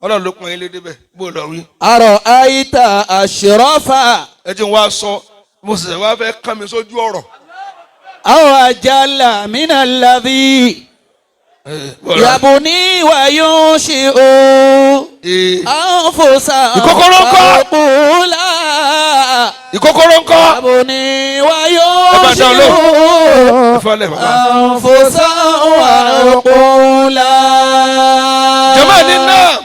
Ọlọ́run ló pọn ilé débẹ̀ bó lọ wí. Àrò àyíta àṣírọ́fà. Ẹ ti wá sọ mo sì wá fẹ́ kán mi sójú ọ̀rọ̀. Àwọn àjàlá mínà lábí. Yabuni wa yunshi'u anfusan uqula. Ìkókóró ńkọ́. Yabuni wa yunshi'u anfusan uqula. Jàmáà ní náà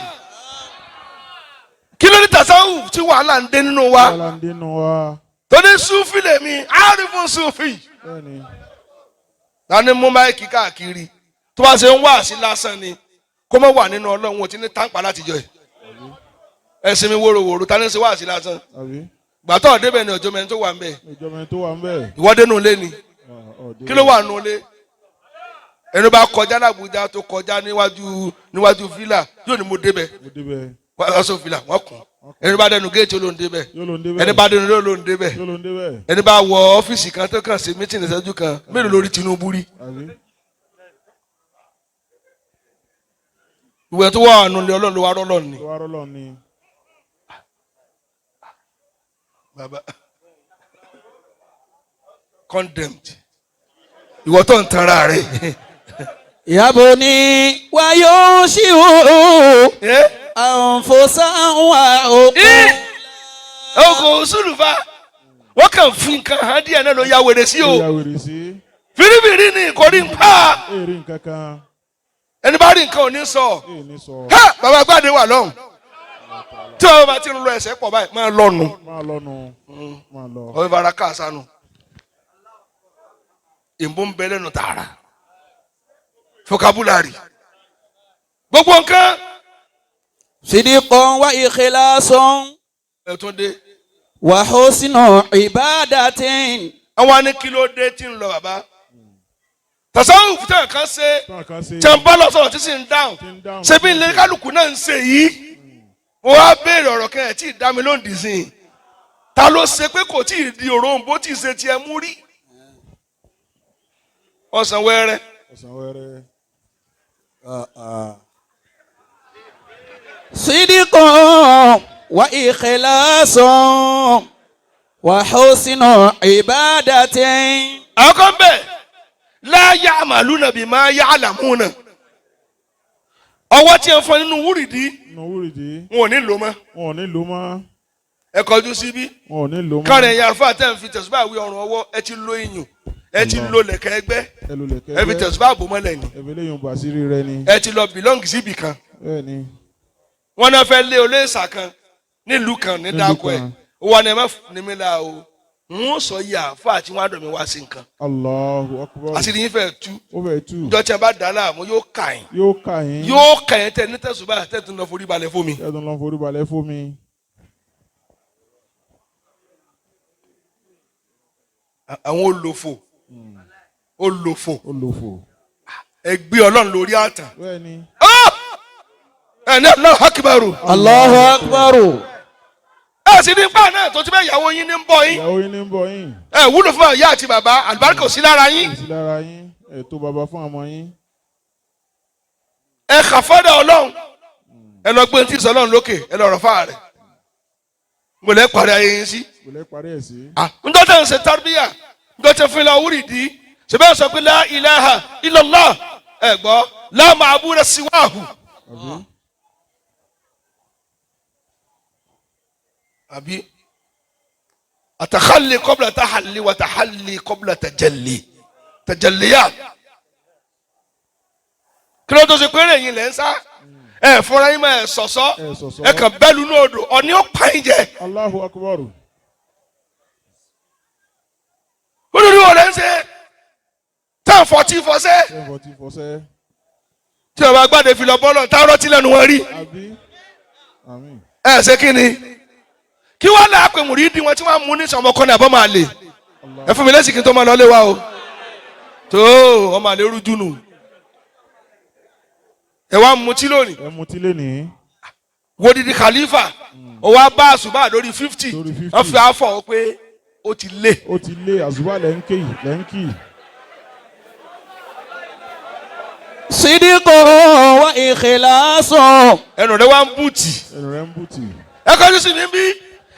kí ló ní tasawuf tí wàhálà ń dé nínú wa. Wàhálà ń dé nínú wa. Tó ní Sufi lèmi àrífún Sufi. Tani mú máìkì káàkiri tó bá ṣe ń wá sí lásán ni kó mọ̀ wà nínú Ọlọ́run tí ní tàǹpà láti jọ ẹ̀. Ẹ̀sìn mi wóróworó tani ṣe wá sí lásán. Gbàtọ́ ọ̀dẹ́bẹ̀ ni ọjọ́ mẹ́rin tó wà ń bẹ̀. Ìwọ́dé nù lé ni. Kí ló wà nù lé? Ẹni bá kọjá l'Àbújá tó kọjá níwájú fílà yóò ní mo débẹ̀. Wọ́n sọ fìlà wọ́n kùn. Ẹni bá dẹnu géètì ó ló ń débẹ̀. Ẹni bá dẹnu ló ń débẹ̀. Ẹni bá wọ ọ́fíìsì kan tó kàn sí mítìnì ìṣẹ́jú kan mélòó lórí Tinubu rí. Ìwé tó wà nù lé Ọlọ́run ló wá rọ́lọ́ ni. Baba condemned. Ìwọ tó ń tanra rẹ̀. Yabuni wa yunshi'u anfusan wa uqula. Ogo sulufa wọ́n kàn fi nǹkan hàn díẹ̀ náà ló ya wèrè sí o. Fìrìfìrì ni kò rí nǹkan. Ẹni bá rí nǹkan ò ní sọ. Ha bàbá Agbade wà lọ́hùn. Tí wọ́n bá ti ń lọ ẹsẹ̀ pọ̀ báyìí máa lọ́nu. Ọ̀rẹ́ bára káàsánù. Ìbò ń bẹ lẹ́nu tààrà. Vocabulary. Gbogbo nǹkan. Sidiqan wa ikhlasun. Ẹ̀túndé. Wa husnu ibadatin. Àwọn ní kí ló dé tí ń lọ bàbá. Tasawuf tí kan ṣe. Tí ń bá lọ sọ̀rọ̀ tí sì ń dáhùn. Ṣé bí ilé kálukú náà ń ṣe yìí? Mo wá béèrè ọ̀rọ̀ kan ẹ̀ tí ì dá mi lóǹdì sí i. Ta ló ṣe pé kò tí ì di òrombó tí ì ṣe tiẹ̀ mú rí? Ọ̀sán wẹ́rẹ́. Sidiqan wa ikhlasun wa husnu ibadatin. Àwọn kan bẹ̀ la ya'maluna bima ya'lamuna. Ọwọ́ tí ń fọ nínú wúrìdí. Wọn ò ní lò mọ́. Ẹ kọjú síbí. Kárẹ̀ ẹ̀yà àlùfáà tẹ̀ ń fi tẹ̀síbà wí ọrùn ọwọ́ ẹ ti lo iyùn. Ẹ ti lo lẹ̀kẹ̀ ẹgbẹ́. Ẹ fi tẹ̀síbà bò mọ́lẹ̀ ni. Ẹ ti lọ bìlọ́ǹgì síbì kan. Wọ́n náà fẹ́ lé olóòṣà kan nílùú kan ní dáko ẹ̀. Ó wà ní ẹ má ní mi la o. Wọ́n sọ yìí àfáà tí wọ́n á dọ̀ mí wá sí nǹkan. Allahu akbar. Àṣírí yín fẹ́ tú. Ó fẹ́ tú. Ìjọ tí a bá dà láàmú yóò kà yín. Yóò kà yín tẹ̀ ní tẹ̀sùbà tẹ̀tún lọ forí balẹ̀ fún mi. Àwọn olòfò. Ẹ gbé Ọlọ́run lórí àtàn. Ẹni Allahu akbaru. Allahu akbaru. Ẹ sì ní pa náà tó ti bẹ́ ìyàwó yín ní ń bọ̀ yín. Ẹ wúlò fún ìyá àti bàbá àlùbáríkà ò sí lára yín. Ẹ tó bàbá fún ọmọ yín. Ẹ kà fọ́dà Ọlọ́run. Ẹ lọ gbé ní tíṣà Ọlọ́run lókè ẹ lọ rọ̀ fáà rẹ̀. Mo lẹ́ parí ayé yín sí. Ǹjọ́ tẹ̀ ń ṣe tarbiyya. Ǹjọ́ tẹ̀ fún ilé wúrìdí. Ṣé bẹ́ẹ̀ sọ pé la ilaha illallah. Ẹ gbọ́ la ma'buda siwahu. àbí àtàkàlì qabla tàhàlì wà tàhàlì qabla tàjàlì tàjàlìyà kí ló tó ṣe pé ẹ̀yin lẹ́ ń sá ẹ fúnra yín máa ẹ sọ̀sọ́ ẹ kàn bẹ́ẹ̀lú ní odò ọ̀ní ó pa yín jẹ. Allahu akbar. olórí wo lẹ́ ń ṣe tán fọtí fọsẹ́ tí ọba Agbade fi lọ bọ́lọ̀ táwọn ọtí lẹ́nu wọn rí ẹ ṣe kí ni kí wọ́n lè àpè mùrídìí wọn tí wọ́n mú ní sọmọkọ ní àbọ̀ máa lè ẹ fún mi lẹ́sìn kí n tó máa lọ lé wa o tó ọmọ àlè rújú nù ẹ wá mutí lónìí. ẹ mutí lónìí. wo didi Khalifa ó wá bá àṣùbà lórí 50 wọ́n fi àfọ̀ ó pé ó ti lé. ó ti lé àṣùbà lẹ́ńkì. Sidiko wa ikhlaso. ẹnu rẹ wá ń bùtì. ẹ kọjú sí mi bí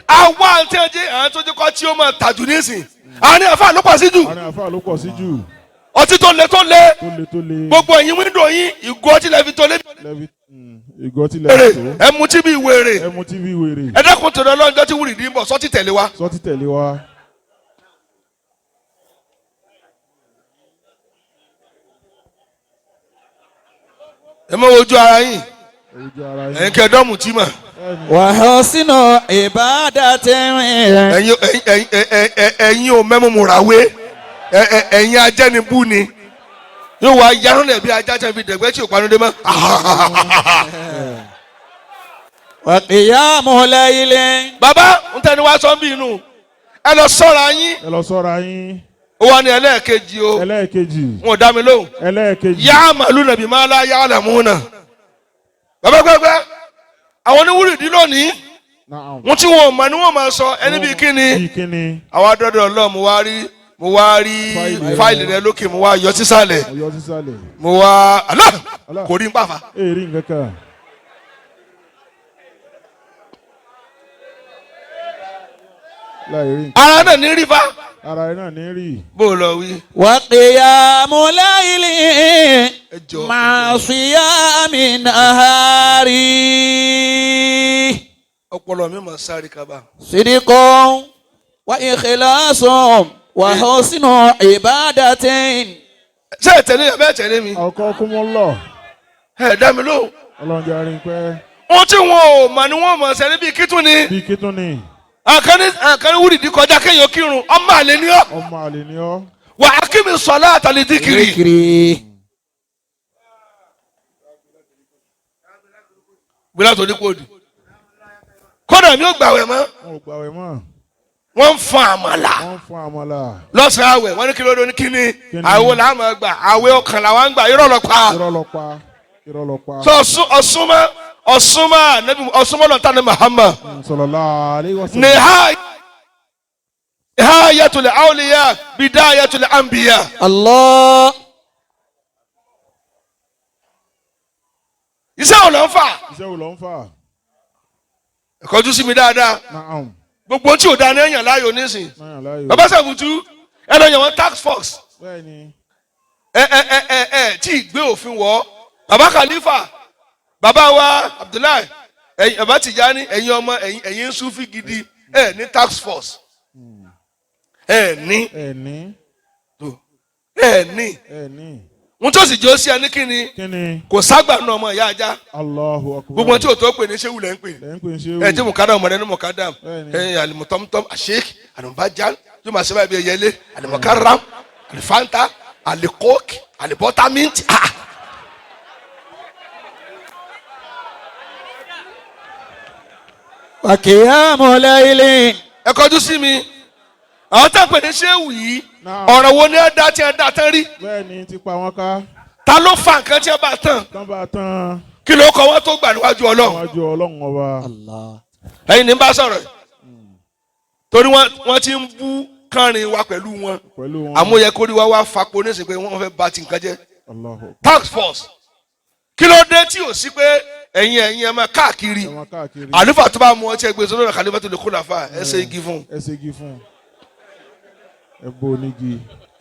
àwa àti ẹjẹ àwọn tó jẹ kọ tí ó máa tàjù nísìn àwọn ní àfa ló pọ̀ sí jù. ọtí tó le gbogbo ẹ̀yin wíńdò yín ìgò ọtí lẹ́fi tó lé. ìgò ọtí lẹ́fi tó. ẹ mutí bí wèrè. ẹ dákun tó lọ lọ́jọ́ tí wúrì dín bọ̀ sọ́tì tẹ̀lé wa. ẹ mọ ojú ara yín ẹ̀yin kẹ́ẹ̀dọ́mù tí mà. wa husnu ibadatin. ẹ̀yin ò mẹ́mú mùràwé ẹ̀yin ajẹ́nibú ni yóò wá yarun lẹ̀ bí ajá tẹ̀ fi dẹ̀gbẹ́ tí ò panu dé mọ́. wa qiyamul layli. bàbá ń tẹni wá sọ ń bí inú ẹ lọ sọ́ra yín. ó wà ní ẹlẹ́ẹ̀kejì o. wọn ò dá mi lóhùn. ya'maluna bima la ya'lamuna. bàbá gbẹgbẹ àwọn oníwúrìdí lónìí wọn tí wọn ò mọ̀ ni wọn máa sọ ẹni bíi kíni. àwọn adọ́dọ̀ ọlọ́ọ̀ mo wá rí fáìlì rẹ lókè mo wá yọ sísàlẹ̀ mo wá kò rí n pàfà. ara náà ní rí fa. bó o lọ wí. wa qiyamul layli ma'a siyami nahari. ọpọlọ mi máa sáré kaba. Sidiko wa ikhlaso wa husnu ibadatin. ṣé ẹ tẹ̀lé ẹ tẹ̀lé mi. ọkọ kúmọ lọ. ẹ dá mi lóhùn. ọlọ́njẹ́ arin pẹ́. wọ́n tí wọn ò mà ní wọ́n mọ̀ sẹ́ni bíi kítún ni. àkànní wúrìdí kọjá kéèyàn kírun ọmọ àlè ni ọ́. wà á kí mi sọ̀lá àtàlẹ́ díkìrì. gbéra tó ní kóòdù. kódà mi ò gbàwẹ̀ mọ́. wọ́n ń fún àmàlà. lọ́sàn-án àwẹ̀ wọ́n ní kí ló dé ní kíní. àwẹ̀ làwọn máa gbà àwẹ̀ ọkàn làwọn ń gbà irọ́ lọ pa. sọ ọ̀sùnmọ́ lọ́tà ní Muhammad. sallallahu alaihi wasallam. nihayatul awliya bidayatul anbiya. Allah. iṣẹ́ wo ló ń fà. ẹ̀kọ́jú sí mi dáadáa. gbogbo tí ò dáa ní ẹ̀yàn láàyò nísìn. bàbá sàbùtú ẹ lọ yàn wọ́n tax force. tí ì gbé òfin wọ̀ bàbá Khalifa. bàbá wa Abdullahi ẹ̀yin bàbá Tijani ẹ̀yin ọmọ ẹ̀yin Sufi gidi ní tax force ní wọ́n tó sì jẹ́ ó sí ẹni kíni kò ságbà nù ọmọ ìyá ajá gbogbo tí o tó pè ní ṣéwù lẹ́ ń pè tí mùkádà ọmọdé ní mùkádà alimutọ́mutọ́m Sheikh alimubajan yóò máa ṣe báyìí bí ẹyẹlé alimukaram alifanta alikóòkì alibọ́támìntì. wa qiyamul layli. ẹ kọjú sí mi àwọn tá a pè ní ṣéwù yìí ọ̀rọ̀ wo ni ẹ dá tí ẹ dá tán rí. bẹ́ẹ̀ni ti pa wọn ká. ta ló fa nǹkan tí ẹ bá tán. kí ló kọ wọn tó gbà níwájú Ọlọ́run. ọba. ẹ̀yin ní bá sọ̀rọ̀ torí wọ́n ti ń bú kánrin wa pẹ̀lú wọn àmúyẹ kórìí wa wá fapò nísìnyí pé wọ́n fẹ́ bà ti nǹkan jẹ́. tax force kí ló dé tí ò sí pé ẹ̀yin ẹ máa káàkiri àlùfáà tó bá mú ọtí ẹgbẹ́ sọ́dọ̀ Khalifaul Khufalafa ẹ ṣe igi fún.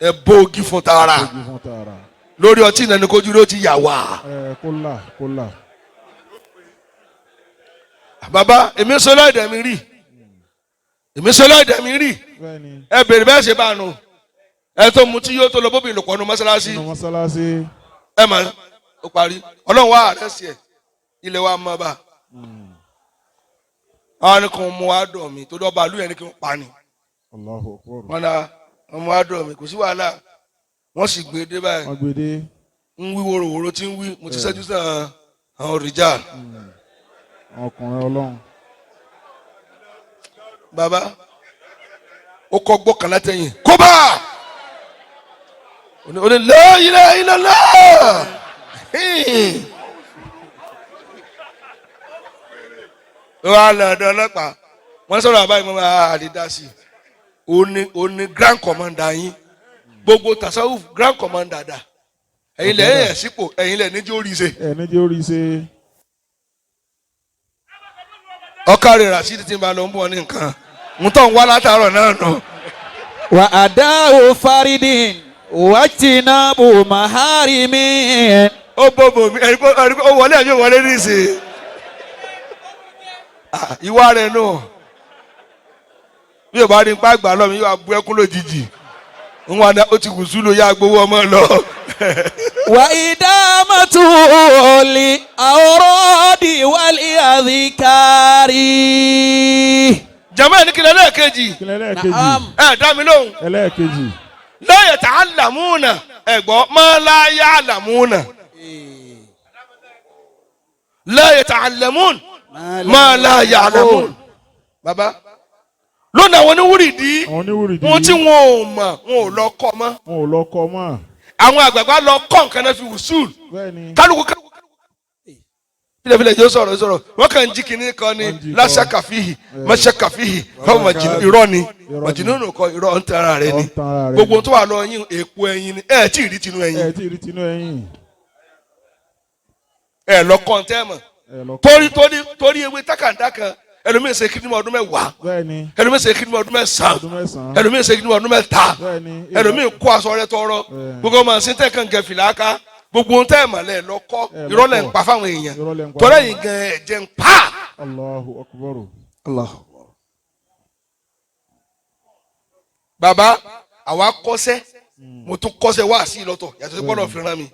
ẹ bó igi fún tààrà lórí ọtí ìnáni kojú ló ti yà wá. kó là. bàbá èmi sọ láìdẹ̀ mi rí èmi sọ lọ́ọ̀dẹ̀ mi rí ẹ bèrè bẹ́ẹ̀ ṣe bá nu ẹ tó mu tí yóò tó lọ bóbi ìlòpọ̀ nu mọ́sálásí ẹ mọ̀ ó parí ọlọ́run wá àrẹ́sì ẹ̀ ilé wa mọ́ bá àwọn nìkan mú wa dọ̀ mí tó dọ́ba lóyún ẹni kí wọ́n pa ni wọ́n dá ọmọ wa dọ̀ mí kò sí wàhálà wọ́n sì gbé dé báyìí ń wí wòròwòrò tí ń wí mo ti ṣẹ́jú sàn àwọn rìjà. ọkùnrin ọlọ́run. bàbá ó kọ́ gbọ́kàn látẹ̀yìn kó bá ó ní la ilaha illallah. wọ́n á lọ ọ̀dọ̀ ọlọ́pàá wọ́n sọ̀rọ̀ àbáyé mọ́ àdídásí ó ní grand commander yín gbogbo tasawuf grand commander dà ẹ̀yin lẹ́yìn ẹ̀ sípò ẹ̀yin lẹ́ níjó rí ṣe. níjó rí ṣe. ọkàrẹ̀ rasheed ti ń bá lọ ń bọ̀ ní nǹkan ń tọ́ ń wá látàárọ̀ náà nù. wà á dáhùn faridin wàtínàbù maharimi. ó bòbò mi ó wọlé ẹ̀mí wọlé ní ìsìn. ìwà rẹ̀ nù bí o bá rí nípa àgbà lọ́mọ yóò bu ẹkún lójijì ń wá ó ti wù sùn ló yá gbowó ọmọ lọ. wà ìdámàtú òòlì àwòrán-dì wálé àdìkárì. jama ní kílẹ̀ lẹ́ẹ̀kejì. dá mi lóhùn. ẹlẹ́ẹ̀kejì. la yata'allamuna ẹ̀gbọ́n ma la ya'lamuna. la yata'allamuna ma la ya'lamun. baba lónìí àwọn oníwúrìdí wọn tí wọn ò mọ̀ wọn ò lọ kọ́ mọ́. àwọn àgbààgbà lọ kọ́ nǹkan náà fi wùsùl. kálukú filẹ̀ yóò sọ̀rọ̀ wọ́n kàn jí kínní kan ní láṣà kàfíhì mọ́ṣẹ́ kàfíhì fáwọn màjìnnú irọ́ ni màjìnnú nù kọ́ irọ́ ń tara rẹ ni gbogbo tó wà lọ yín èpo ẹyin ni ẹ tí ì rí tinú ẹyin ẹ lọ kọ́ ń tẹ́ mọ̀ torí ewé tákàndá kan ẹlòmíín ṣe kíni ọdún mẹ́wàá ẹlòmíín ṣe kíni ọdún mẹ́sàn-án ẹlòmíín ṣe kíni ọdún mẹ́ta ẹlòmíín kó aṣọ rẹ tọrọ gbogbo ọmọ sí tẹ́ kàn gẹ̀ fìlà ká gbogbo ohun tẹ́ ẹ̀ mọ̀ lẹ̀ lọ́kọ́ ìrọ́lẹ̀ ń pa fáwọn èèyàn tọ́lẹ̀ yìí gan ẹ̀jẹ̀ ń pa. Allahu Akbar. bàbá àwa kọ́sẹ́ mo tún kọ́sẹ́ wá sí lọ́tọ̀ yàtọ̀ sí gbọ́dọ̀ fìràn mi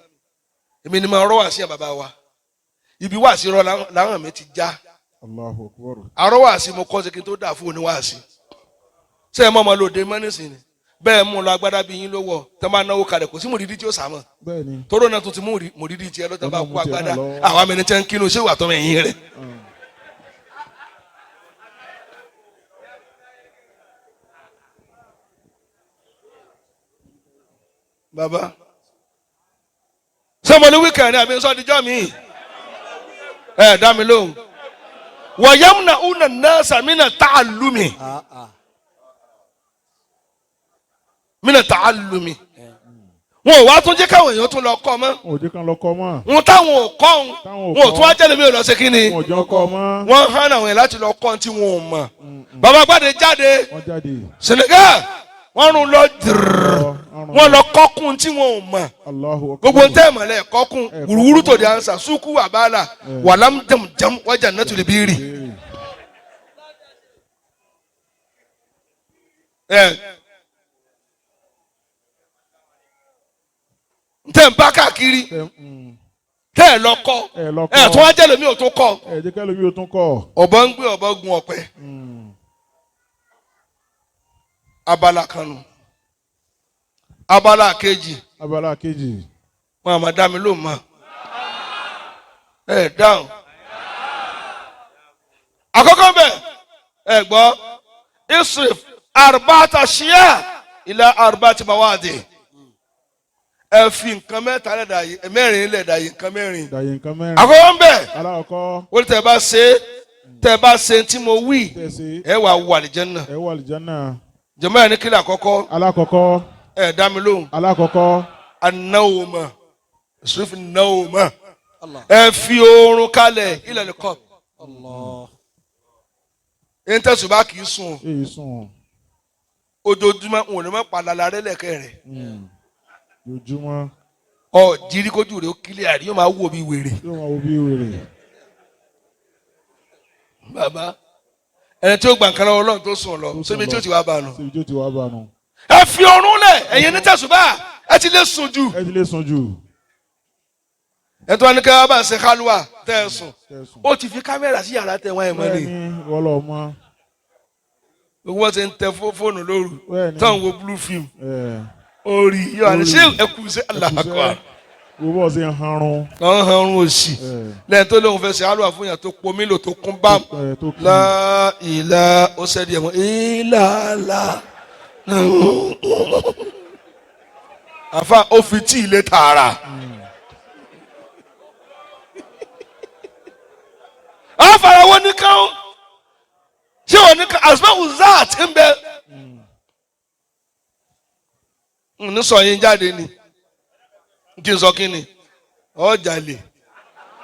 èmi ni mo rọ́ wá sí ẹ̀ bàbá wa ibi wá sí rọ láwọn mi ti já àrọ́ wá sí mo kọ́sẹ́ kí n tó dà fún oníwáàsí ṣé ẹ mọ̀ ọmọ lòdì mọ́nísìn ni bẹ́ẹ̀ mú lọ agbádá bí yín lówó tẹ́ máa náwó kalẹ̀ kò sí mòdìdí tí ó sàmọ̀ tóró náà tó ti mú mòdìdí tiẹ̀ lọ́tọ̀ bá kú agbádá àwọn amẹni tẹ́ ń kínú ṣé wà tọ́mọ ẹ̀yìn rẹ̀. bàbá sọmọ ní wíkẹ̀ndì àbí sọ́díjọ́ mi ẹ̀ dá mi lóhùn wọ̀nyẹ́mùnà una nasa mina ta'allumi. mina ta'allumi wọn ò wá tún jẹ́ káwọn èèyàn tún lọ kọ́ mọ́. wọn táwọn ò kọ́ wọn ò tún wá jẹ́lẹ̀ mi ò lọ ṣe kí ni. wọ́n hàn àwọn èèyàn láti lọ kọ́ tí wọn ò mọ̀. bàbá Agbade jáde Senegal wọ́n rún lọ wọ́n lọ kọ́kùn tí wọn ò mọ̀. gbogbo ń tẹ́ ìmọ̀lẹ́ kọ́kùn wùrúwúrú tó di ansa sukú àbálà wàlám jam wájà náà tó lè bí rì. tẹ́ ń bá káàkiri tẹ́ ẹ̀ lọ kọ́ ẹ̀ tó wá jẹ́ lómi ò tó kọ́ ọ̀bọ ń gbé ọ̀bọ gun ọ̀pẹ abala kanu abala kejì wọn àmà dá mi ló mọ ẹ dáhùn àkọ́kọ́ bẹ̀ ẹ gbọ́ isrif arbata shia ila arbati mawadi. Ẹ fi nǹkan mẹ́ta lẹ̀ dàyè mẹ́rin lẹ̀ dàyè nǹkan mẹ́rin. Àkọ́kọ́ ń bẹ̀. Wọ́n tẹ̀ bá ṣe tí mo wí ẹ wà wọ àlìjẹ́nà. Jọ̀mọ́ ẹ̀ ní kílẹ̀ àkọ́kọ́. Alákọ̀ọ́kọ́. Ẹ dá mi lóhùn. Alákọ̀ọ́kọ́. Anáwòmọ̀ ìṣòfì náwòmọ̀. Ẹ fi oorun kalẹ̀ ilẹ̀ nìkan. Ẹni tẹ̀sùn bá kì í sùn. Ojoojúmọ́ òun ni wọ́n pa lálẹ́ rẹ̀ lẹ́kẹ̀ rẹ̀. Ojúmọ́. Jírí kójú rẹ̀ ó kílẹ̀ àrí yóò máa wò bí wèrè. Bàbá ẹni tí ó gbà nǹkan lọ́wọ́ Ọlọ́run tó sùn lọ síbi tí ó ti wá bá nù. síbi tí ó ti wá bá nù. ẹ fi ọrùn lẹ̀ ẹ̀yin ní tẹ̀sùbá ẹ ti lè sùn jù. ẹ ti lè sùn jù. ẹ tó wá ní ká bá ń ṣe kálúwà tẹ́ ẹ sùn ó ti fi kámẹ́rà sí yàrá tẹ̀ wọ́n ẹ̀ mọ́ ni. bẹ́ẹ̀ni wọ́n lọ mọ́. gbogbo wọn ti ń tẹ fóònù lóru táwọn wo blue film orí yóò àní ṣé ẹkú ṣe aláàkọ́ gbogbo ọ̀sẹ̀ ń hanrun. lọ́n hanrun òsì lẹ́yìn tó lóun fẹ́ ṣe àlùwà fún yàn tó pọ̀ mílò tó kún bám láìlà ó ṣẹ́ni ẹ̀wọ̀n ìlàlà àfa ó fi tí ilé tààrà. àwọn farawọ́ ní káwọn ṣé wọn ní ká asmaul zat ń bẹ ní sọ yín jáde ni kí n sọ kí ni ọjà lè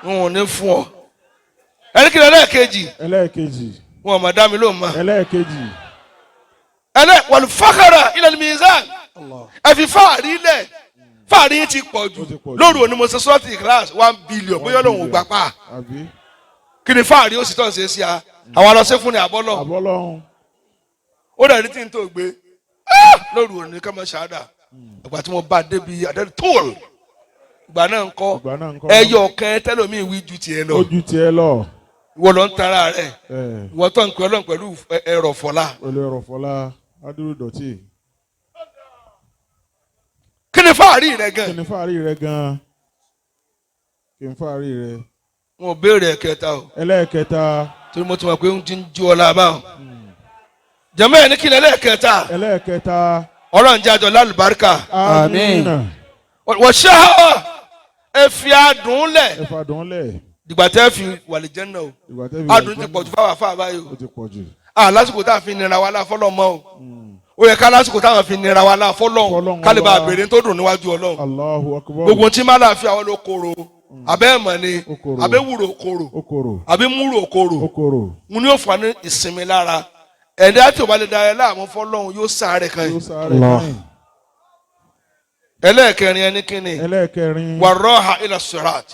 wọn ò ní fún ọ ẹni kí ni ẹlẹ́ẹ̀kejì wọn ò mà dá mi lóhùn mà ẹlẹ́ẹ̀kejì wal fakhara ila al mizan ẹ fi fáàrí lẹ̀ fáàrí yín ti pọ̀ jù lóru òní mo ṣe sọ́ọ̀tì class 1 billion bóyá lòun ò gbà pa kí ni fáàrí ó sì tọ́ ṣe sí a àwọn alọ́sẹ́ fún ni àbọ́lọ́hún ó dàrí tí n tó gbé lóru òní ká máa ṣáádà ìgbà tí mo bá débi àdáni tóòl ìgbà náà ń kọ́ ẹyọ ọ̀kan tẹ́lómi wí ju tiẹ̀ lọ. ó ju tiẹ̀ lọ. ìwọ lọ ń tara rẹ̀ ìwọ tó ń pè Ọlọ́run pẹ̀lú ẹrọ̀fọ̀lá. pẹ̀lú ẹrọ̀fọ̀lá adúrú dọ̀tí. kí ni fáàrí rẹ gan. kí ni fáàrí rẹ gan. kí ni fáàrí rẹ. wọn ò béèrè ẹ̀kẹta o. ẹlẹ́ẹ̀kẹta. torí mo ti mọ̀ pé ń ti ń jú ọ lábá o. jẹ́mọ́ ẹ̀ ní kí ni ẹlẹ́ẹ̀kẹta. ẹlẹ́ẹ̀kẹta. Ọlọ́run jẹ́ àjọ lálùbáríkà. àmín. wọ́n ṣe ẹ fi adùn lẹ̀. ẹ fi adùn lẹ̀. dìgbà tẹ́ fi wàlẹ̀ jẹ́ náà o. adùn ti pọ̀jù fáwọn afá báyìí o. ó ti pọ̀jù. lásìkò tá a fi nira wa láfọ́lọ́ mọ́ o. ó yẹ ká lásìkò táwọn fi nira wa láfọ́lọ́ kálíbà àbèrè tó dùn níwájú Ọlọ́run. Allahu akbar. gbogbo tí má láàfin àwọn ló kóró abẹ́ ẹ̀mọ̀ ni abẹ́ wúro kóró abẹ́ múrò kóró mo ní òfò ní ìsinmi lára ẹ̀dá tí o bá lè da ẹ láàmú fọlọ́run yóò sáré kan yìí. ẹlẹ́ẹ̀kẹrin ẹni kíni wàrọ́ha ilà surat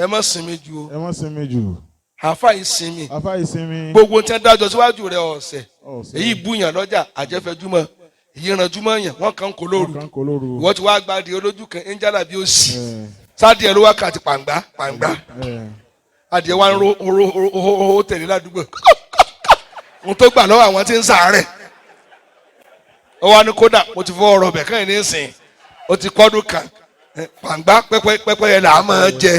ẹ má sinmi ju o. ẹ má sinmi ju. àfa ìsinmi gbogbo tí wọ́n dájọ́ síwájú rẹ̀ ọ̀sẹ̀ èyí búyàn lọ́jà àjẹfẹ́júmọ́ èyí ranjúmọ́ yàn wọ́n kàn kó lóru ìwọ́n ti wá Agbade olójú kan ń jálà bí ó sì sáàdì ẹ̀ ló wá kàti pàǹgbá adìẹ wa ń ro tẹ̀lé ládùúgbò ohun tó gbà lọ́wọ́ àwọn tí ń sàárẹ̀ ó wá ní kódà mo ti fọ ọ̀rọ̀ bẹ̀ kẹ́hìn ní ìsìn ó ti kọ́dún kan pàǹgbá pẹ́pẹ́ yẹn là á máa jẹ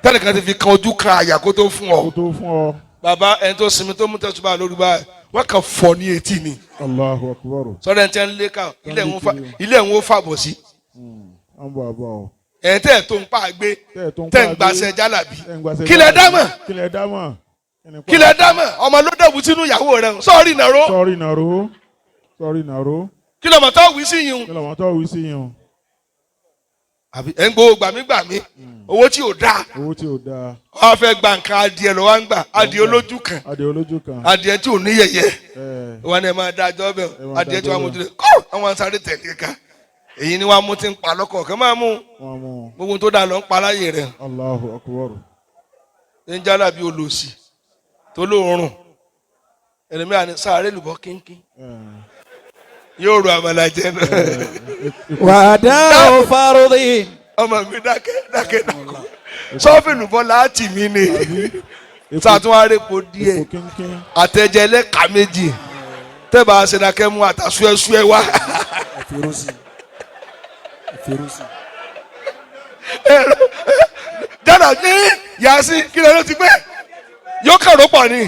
tẹ́nìkan ti fi kan ojú kan àyà kó tó fún ọ bàbá ẹni tó sinmi tó mú tẹ̀sùbà lórí báyìí wọ́n kàn fọ́ ní etí ni. Allahu akbar. sọ́dọ̀ ẹni tí wọ́n ń lé ká ilé ń wó fàbọ̀ sí. ẹ̀ tẹ́ ẹ̀ tó ń pa gbé tẹ́ ń gbàṣẹ jálàbí kílẹ̀ dámọ̀ ọmọ ló dẹ̀bù sínú ìyàwó rẹ̀ sọ́ọ̀rì nàró. kí lọ́mọ tó wí sí yín. àbí ẹ̀ ń gbowó gbàmígbàmí owó tí ò dáa. wọ́n fẹ́ gba nǹkan adìẹ lọ́wọ́ ń gbà adìẹ olójú kan adìẹ tí ò ní yẹ̀yẹ́ wọn ni ẹ máa dájọ́ bẹ́ẹ̀ adìẹ tí wọ́n mú tilẹ̀ kọ́ àwọn sáré tẹ̀lé ká èyí ni wọ́n mú ti ń pa lọ́kọ̀ kẹ́ máa mú gbogbo tó dáa lọ ń pa láyè rẹ̀. Allahu akbar. ń jálà bí olòṣì tó lóorùn ẹlẹ́mìíràn ní sáré lùbọ́ kínkín yóò ro àmàlà jẹ náà. wàdà òfarudin. ọmọ mi dákẹ́ sọ́fìnù bọ́ láti mí ni sàtúnwárẹ́pọ̀ díẹ̀ àtẹ̀jẹ̀ ẹlẹ́ka méjì tẹ́bà ṣẹ̀dákẹ́ mú àtàṣúẹ́ṣúẹ́ wá. dáná ní yàásí kí ló ti gbé yóò kàró pọ̀ ní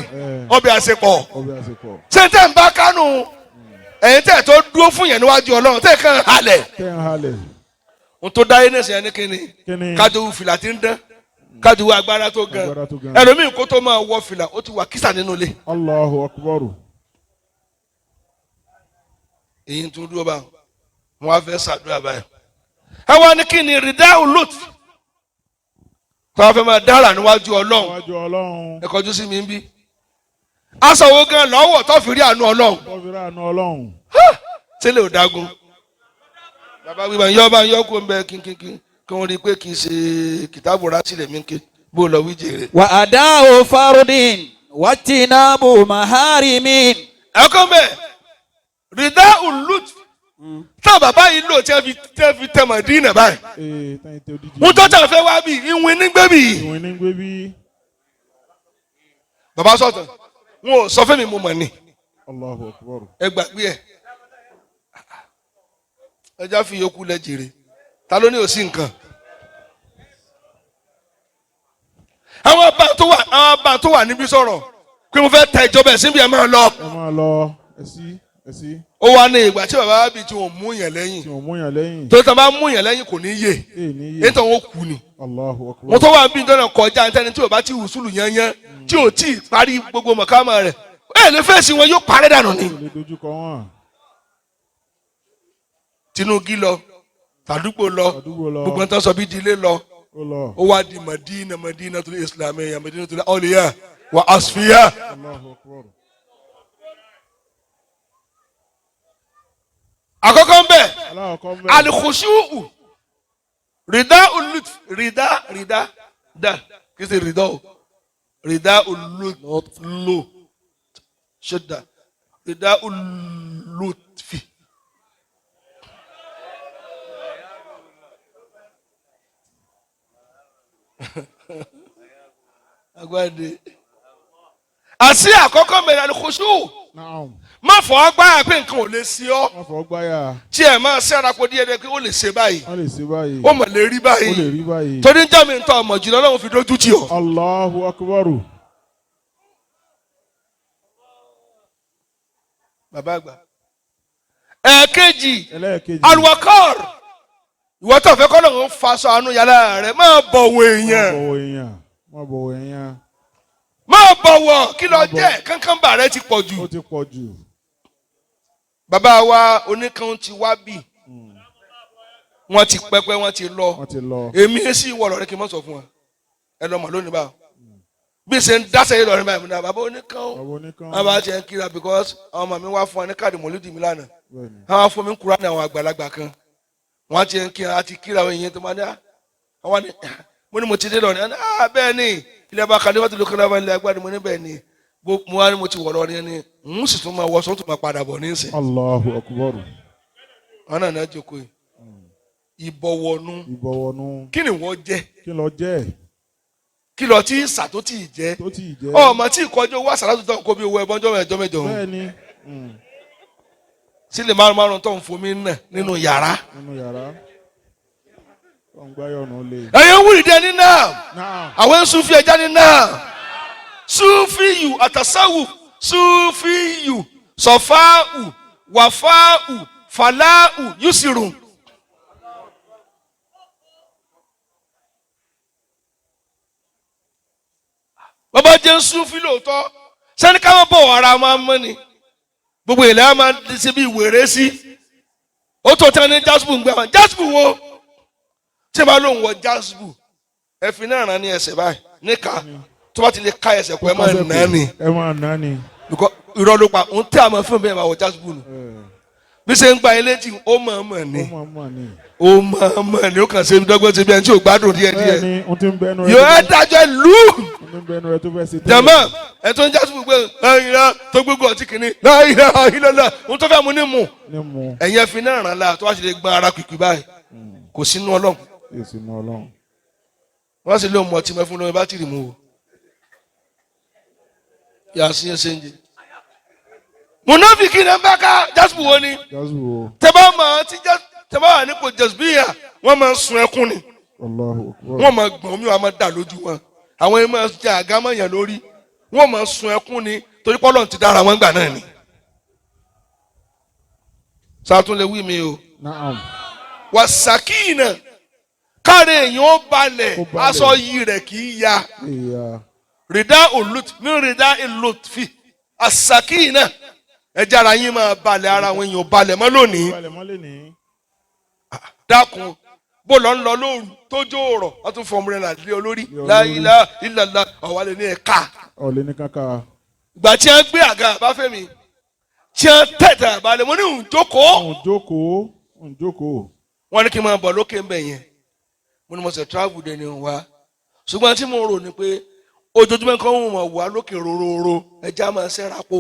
ọbẹ̀ àṣepọ̀ ṣé tẹ́ ń bá kánú ẹ̀yin tẹ́ tó dúró fún yẹn níwájú Ọlọ́run tẹ́ kàn halẹ̀. ohun tó dáyé náà sẹ́yìn ní kíni kájọ fìlà tí ń dán kájọ agbára tó gan ẹlòmíì kó tó máa wọ fìlà ó ti wà kísà nínú ilé. Allahu akbar. èyí tún dúró bá wọn á fẹ́ ṣàdúrà báyìí. ẹ wá ní kíni rìdá olóòtú tó wá fẹ́ máa dára níwájú Ọlọ́run ẹ kọjú sí mi ń bí. aṣọ wo gan lọ́wọ́ tó fi rí àánú Ọlọ́run. sílẹ̀ ò dágun. bàbá wíwá ń yọ kó ń bẹ kínkínkín kí wọ́n rí i pé kì í ṣe kìtàbù rásìlẹ̀ mi ké bó lọ wí jèrè. wà á dá o farudin. Watinabu maharimi. ẹ̀kọ́ bẹ́ẹ̀ rìdá ulut tá bàbá yìí lò tẹ́ fi tẹ Mádínà báyìí wọ́n tó tẹ̀ fẹ́ wá bí ìwìn nígbẹ́ bí. bàbá sọ̀tàn wọn ò sọ fún mi mo mọ̀ ni ẹ gbàgbé ẹ ẹja fi yòókù lẹ jèrè ta ló ní òsì nǹkan. àwọn abá tó wà níbí sọ̀rọ̀ pé mo fẹ́ tẹ ìjọba ẹ̀sìn bí ẹ máa lọ. ẹsí. ó wá ní ìgbà tí bàbá bíi tí wọ́n mú yàn lẹ́yìn. tó tán bá mú yàn lẹ́yìn kò ní yé ètò wọn kù ni. mo tó wà bí ìjọba kọjá nítorí tí o bá ti wùsùlù yányán tí o ti parí gbogbo mọ̀kámà rẹ̀ ẹ lè fèsì wọn yóò parẹ́ dànù ni. Tinubu lọ tàdúgbò lọ gbogbo nǹkan sọ bí dilé lọ ó wá di Madina tó ní Islamiyya Madina tó ní awliya wa asfiya. àkọ́kọ́ ń bẹ alikhushu'u rida ulut rida da kì í ṣe rida ulut lo shadda rida ulutfi. Agbade àti àkọ́kọ́ mẹ́rin alikhushu'u má fọ agbára pé nǹkan ò lè sí ọ. má fọ agbára. tí ẹ máa ṣẹ́ra kó díẹ̀ díẹ̀ pé ó lè ṣe báyìí. ó mọ̀ lè rí báyìí. torí ń jẹ́ mi ń tọ́ ọmọ jùlọ lọ́wọ́ fi dójú tì ọ́. Allahu akbar. bàbá àgbà. ẹ̀ẹ̀kejì alwakar ìwọ tó fẹ́ kọ́ lóun faṣọ àánú yàrá rẹ̀ máa bọ̀wọ̀ èèyàn. máa bọ̀wọ̀ kí ló jẹ́ kankan bà rẹ ti pọ̀ jù. ó ti pọ̀ jù. bàbá wa oníkan ti wá bì wọ́n ti pẹ́pẹ́ wọ́n ti lọ èmi èsì ìwọ lọ́rẹ́ kí n mọ̀ sọ fún wa ẹ lọ mọ̀ lónìí báwo bí ṣe ń dáṣẹ́ yìí lọ́rẹ́ báyìí múná bàbá oníkan bàbá ti ń kíra because àwọn ọmọ mi wá fún wa ní káàdì mọ̀lúdì mi lánàá àwọn fún mi ń kúrò ní àwọn àgbàlagbà kan wọ́n ti ń kíra àti kíra àwọn èèyàn tó máa ní àwọn ni mo ní mo ti dé lọ́rẹ́ bẹ́ẹ̀ ni ilé ọba Khalifaul lókè ilé Agbade mo ní bẹ́ẹ̀ ni mo wá ní mo ti wọ̀ lọ́rẹ́ ni n sì tún máa wọ sọ́tún máa padà bọ̀ ní ìsìn. Allahu akbar. wọn náà jókòó ìbọ̀wọ̀nú kí ni wọ́n jẹ́ kí lọ tí sàtó tí ì jẹ́ ọmọ tí ìkọjú owó àṣàlá tó tán kó bí owó ẹbọnjọ́ mẹ́jọ bẹ́ẹ̀ni sílẹ̀ márùn tó ń fomi náà nínú yàrá. ẹ̀yin wúri dé ní náà àwọn Sufi ẹja ní náà Sufi yu àtàsáwù Sufi yu sọfáù wàfáù fàláù yusirun. bàbá jẹ́ Sufi lóòótọ́ sẹ́ni ká má bọ̀ ara máa ń mọ́ ni gbogbo ìlẹ̀ á máa ń ṣe bí ìwéré sí ó tó tán ní jásùbù ń gbé wọn jásùbù wo tí a bá lóun wọ jásùbù ẹ̀fìn náà rán ní ẹsẹ̀ báyìí níka tó bá ti lè ká ẹsẹ̀ kọ́ ẹ máa nà ni irọ́ ló pa òun tí a máa fún bẹ́ẹ̀ máa wọ jásùbù nù bí ṣe ń gba ilé tí ó máa mọ̀ ni ó kàn ṣe dọ́gbọ́n ṣe bí ẹni tí ò gbádùn díẹ̀ yóò ẹ dájọ́ lù jẹ̀mọ́ ẹ tó ń jásùbù pé láyìnlá tó gbégbó ọtí kìíní láyìnlá àyìnlá òun tó fẹ́ mu ní mu ẹ̀yìn ẹ̀fìn náà ràn la tó wá ṣe lè gbọ́n ara kìkì báyìí kò sínú Ọlọ́run wọ́n sì lé ọmọ ọtí mẹ́fún lórí bátìrì mu o yà sí ẹsẹ̀ ń jẹ munafiki na mbaka jásùbù wo ni tẹ́bá máa ti tẹ́bá wà ní kò jẹ̀sbíyà wọ́n máa sun ẹkún ni wọ́n máa gbọ̀n mi wọ́n máa dà lójú wọn àwọn yẹn máa jẹ àgámọ̀ yẹn lórí wọ́n máa sun ẹkún ni torí pé Ọlọ́run ti dára wọn gbà náà ni. sàtún lè wí mi o wàsàkìnà káre èèyàn ó balẹ̀ aṣọ yìí rẹ̀ kì í ya rìdá òlùt mi rìdá ìlùt fi àsàkìnà ẹjẹ ara yín máa balẹ̀ ara àwọn èèyàn balẹ̀ mọ́ lónìí. dákun bó lọ ń lọ lóru tójó rọ̀ wọ́n tún fọmù rẹ̀ lálẹ́ olórí láìlá ìlàlá ọ̀wálẹ̀ ní ẹ̀ka. ìgbà tí wọ́n gbé àga àbáfẹ́mi tí wọ́n tẹ̀tẹ̀ àbálẹ̀ mo ní òǹjókòó. wọ́n ní kí n máa bọ̀ lókè ńbẹ̀ yẹn mo ní mo ṣe travel dẹni wá ṣùgbọ́n tí mo rò ní pé ojoojúmọ́ kan wọ́n wà lókè rororo ẹja máa ṣẹ́ra po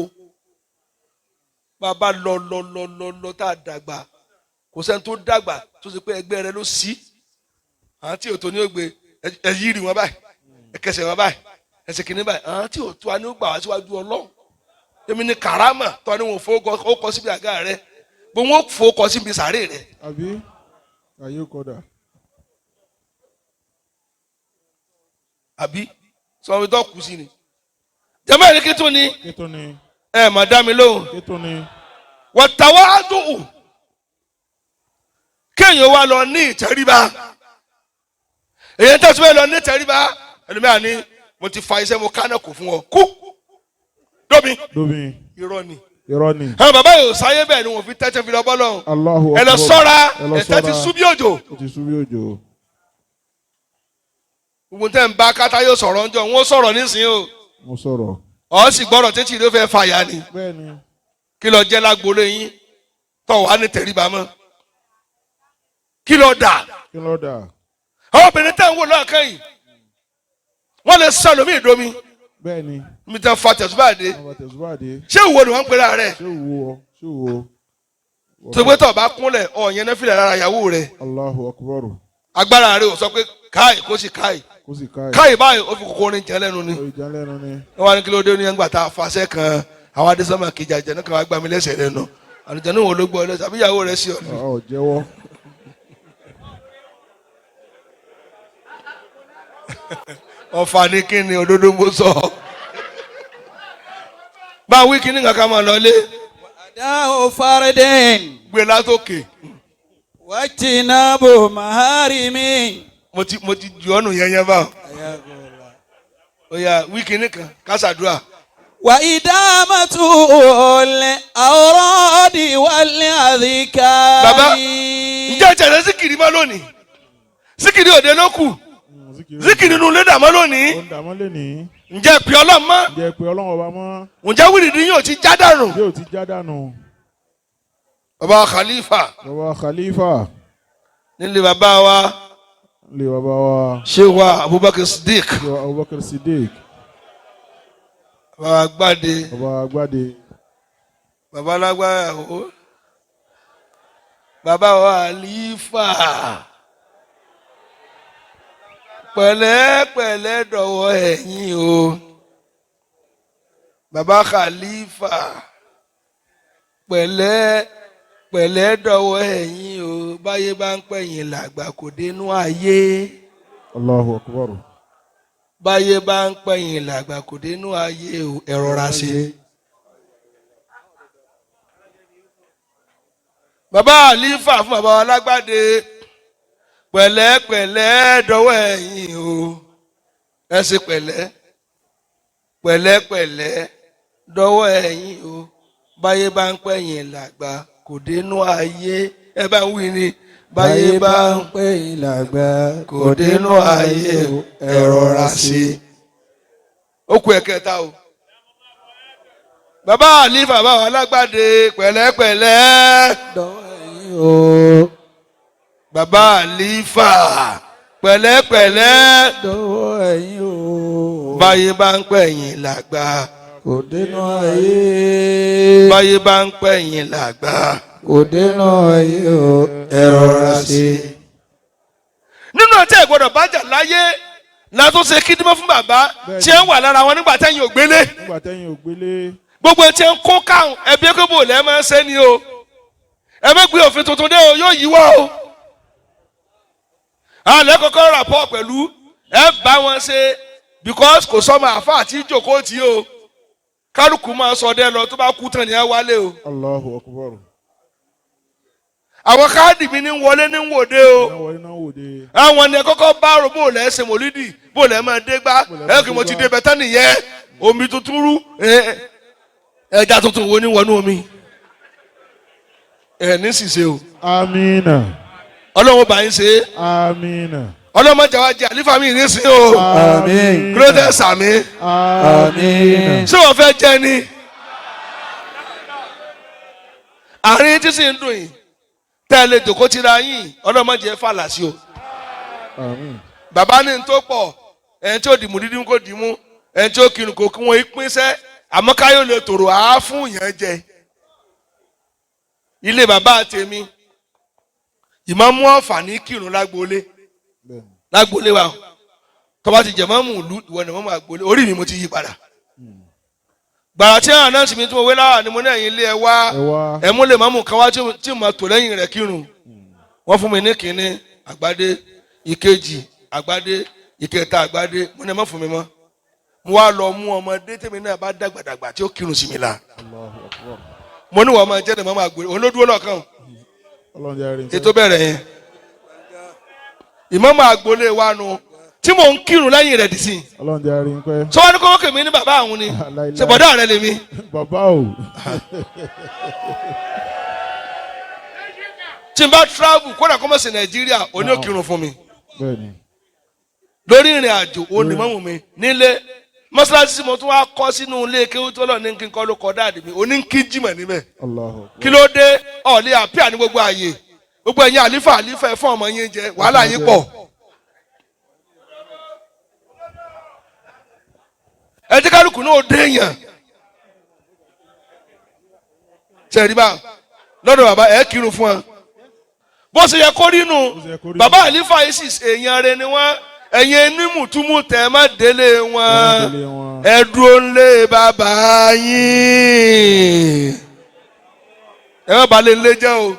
bàbá lọ tá a dàgbà kò sẹ́ni tó dàgbà tó ṣe pé ẹgbẹ́ rẹ ló sí àwọn tí òtò ní ògbé ẹyírí wọn báyìí ẹkẹsẹ̀ wọn báyìí ẹsẹ̀ kìíní báyìí àwọn tí òtò wa ní ó gbà wá síwájú Ọlọ́run èmi ni karama tó ní wọn fowó kọ síbi àga rẹ bó wọn fowó kọ síbi sàárè rẹ. àbí ayé kọ́dà. àbí sọ wọn tó kù sí ni jẹ́mọ́ ẹ̀rí kí tó ni ẹ mà dá mi lóhùn wọ́n tàwa àdùn kéèyàn wá lọ ní ìtẹríba èyí tó tún bẹ́ẹ̀ lọ ní ìtẹríba ẹlòmíràn ni mo ti fa iṣẹ́ mo kánà kò fún ọ kú dóbi irọ́ ni àwọn bàbá yóò sáyé bẹ́ẹ̀ ni wọ́n fi tẹ́tẹ́ fi lọ bọ́ lọ́hùn ẹ lọ sọ́ra ẹ̀tẹ́ ti sú bí òjò gbogbo tẹ́ ń bá kátá yóò sọ̀rọ̀ ńjọ́ wọ́n sọ̀rọ̀ nísìnyí o ọ̀ sì gbọ́dọ̀ tẹ́tí ló fẹ́ fàyà ni kí lọ jẹ́ lágbolé yín tọ̀ wá ní tẹríba mọ́ kí ló dà àwọn obìnrin tẹ́ ń wò lọ́ọ̀kan yìí wọ́n lè sọ lómi ìdomi mi tẹ́ fa tẹ̀síwáàdé ṣé ìwọ ni wọ́n ń pera rẹ̀ tó gbé tọ̀ bá kúnlẹ̀ ọ̀yẹn náà fìlẹ̀ lára ìyàwó rẹ̀ agbára rẹ̀ ò sọ pé káì kó sì káì báyìí ó fi kókó orin jẹ lẹ́nu ni wọ́n wá ní kí ló dé ní ẹgbà tá a fàṣẹ kan àwọn adésọ́mà kejì àjẹnú kan wá gbà mí lẹ́sẹ̀ rẹ̀ nù àlùjànnú wo ló gbọ́ lẹ́sẹ̀ àbí ìyàwó rẹ̀ sí ọ jẹ́wọ́. Ọ̀fà ni kí ni òdodo mo sọ bá wí kí ni kankan máa lọlé. wàdà faridin. gbé látòkè. wàjìnàbò maharimi. mo ti jù ọ́nù yẹn báwọn. ó yá wí kí ni kan kásàdúrà. wà ìdámàtú olè àwòrán wàlẹ̀ àdìkà. bàbá ǹjẹ́ ìtẹ̀lẹ́ síkìrì mọ́ lónìí síkìrì òde ló kù síkìrì inú ilé dàmọ́ lónìí ǹjẹ́ pè Ọlọ́run mọ́ ǹjẹ́ wíìrì yóò ti já dànù. bàbá Khalifa nílé bàbá wa Shaykh wa Abubakar Siddiq bàbá Agbade bàbá alágbára o bàbá wa Khalifa pẹ̀lẹ́pẹ̀lẹ́ dọ̀wọ́ ẹ̀yin o bàbá Khalifa pẹ̀lẹ́ dọ̀wọ́ ẹ̀yin o báyé bá ń pẹ̀yìn làgbà kò dénú ayé. Allahu Akbar. báyé bá ń pẹ̀yìn làgbà kò dénú ayé o ẹ rọra ṣe. bàbá Khalifa fún bàbá wa Agbade pẹ̀lẹ́pẹ̀lẹ́ dọ̀wọ́ ẹ̀yin o ẹ ṣe pẹ̀lẹ́pẹ̀lẹ́ dọ̀wọ́ ẹ̀yin o báyé bá ń pẹ̀yìn làgbà kò dénú ayé ẹ bá ń wí ni báyé bá ń pẹ̀yìn làgbà kò dénú ayé o ẹ rọra ṣe. ó kù ẹ̀kẹta o bàbá Khalifa bàbá wa Agbade pẹ̀lẹ́pẹ̀lẹ́ dọ̀wọ́ ẹ̀yin o. bàbá Khalifa pẹ̀lẹ́pẹ̀lẹ́ dọ̀wọ́ ẹ̀yin o. báyé bá ń pẹ̀yìn làgbà kò dénú ayé. báyé bá ń pẹ̀yìn làgbà kò dénú ayé o ẹ rọra ṣe. nínú ọtí ìgbọ́dọ̀ bájà láyé la tó ṣe kídímọ́ fún bàbá tí ẹ ń wà lára wọn nígbà tẹ́yìn ò gbélé. gbogbo tí ẹ ń kó káwọn ẹbí ẹgbẹ́ bò lẹ́ẹ̀ máa ń ṣe ni o ẹ má gbé òfin tuntun dé o yóò yíwọ́ o. àlẹ́ kọ́kọ́ rapport pẹ̀lú ẹ bá wọn ṣe because kò sọ́mọ àfa àti ìjòkó tí o kálukú máa sọ dẹ́ lọ tó bá kú tán ni ẹ wálé o. Allahu Akbar. àwọn káàdì mi ní wọlé ní wòde o àwọn ni ẹ kọ́kọ́ bá rò bó lẹ́ ṣe mòlídì bó lẹ́ máa dé gbá ẹ kì í mo ti dé bẹ́tẹ́ nìyẹn omi tuntun rú ẹja tuntun wo ní wọnú omi ẹ ní ṣìṣe o. Amina. Ọlọ́run bá yín ṣe. Amina. Ọlọ́run má jà wá jẹ àlífà mi ní sí o. Àmín. kúrẹ́tẹ̀ sàmí. Àmín. ṣé wọ́n fẹ́ jẹ ni. àárín tí sì ń dùn yìí tẹ́lẹ̀ jòkó tira yín Ọlọ́run má jẹ́ fàlà sí o. Àmín. bàbá ní n tó pọ̀ ẹni tí ó dìmú dídí kó dìmú ẹni tí ó kírun kò kí wọ́n pínṣẹ́ àmọ́ káyọ̀ lè tòrò àá fún yẹn jẹ. ilé bàbá tèmi ìmáàmù Ọ̀fà ní kírun lágboolé wa tọ́ba ti jẹ̀mọ́mù ìlú ìwọ ni wọ́n máa gbolé orí mi mo ti yí padà. gbàrà tí àwọn náà sì mi tún wé láwà ni mo ní ẹ̀yìn ilé ẹ wá ẹ mú lè mọ́mù kan wá tí mo tò lẹ́yìn rẹ̀ kírun. wọ́n fún mi ní kínní Agbade ìkejì Agbade ìkẹta Agbade mo ní ẹ má fún mi mọ́. mo wá lọ mú ọmọdé tèmi náà bá dàgbàdàgbà tí ó kírun sí mi la. mo ní wọ́n máa jẹ́ ní mọ́mù àgbèrè olódúró lọ́kàn ètò bẹ̀rẹ̀ yẹn. ìmáàmù àgbòlé wa nu tí mò ń kírun lẹ́yìn rẹ̀ dì sí. sọ wá ní kọ́kọ́ kèmí ní bàbá àwọn ni ṣe bọ̀dá rẹ lèmi. bàbá o. tí n bá travel kódà kó mọ̀ sí Nàìjíríà òní ò kírun fún mi. lórí ìrìn àjò òní mọ́mù mi nílé mọ́sálásí tí mo tún wá kọ́ sínú ilé kéwú tó lọ ní kí n kọ́ ló kọ́ dáàdì mi òní ń kí jìmọ̀ níbẹ̀. kí ló dé ọ̀lẹ́ àpíà ní gbogbo àyè gbogbo ẹ̀yin àlífà ẹ̀ fún ọmọ yín jẹ wàhálà yín pọ̀. ẹ jẹ́ kálukú náà dé èèyàn ṣèríbà lọ́dọ̀ bàbá ẹ̀ kírun fún wọn bó ṣe yẹ kó rí nù bàbá àlífà yìí sì èèyàn rẹ ni wọ́n ẹ̀yin inú mùtúmù tẹ̀ má délé wọn ẹ dúró ńlé bàbá yín ẹ má balẹ̀ ńlé jẹ́ o.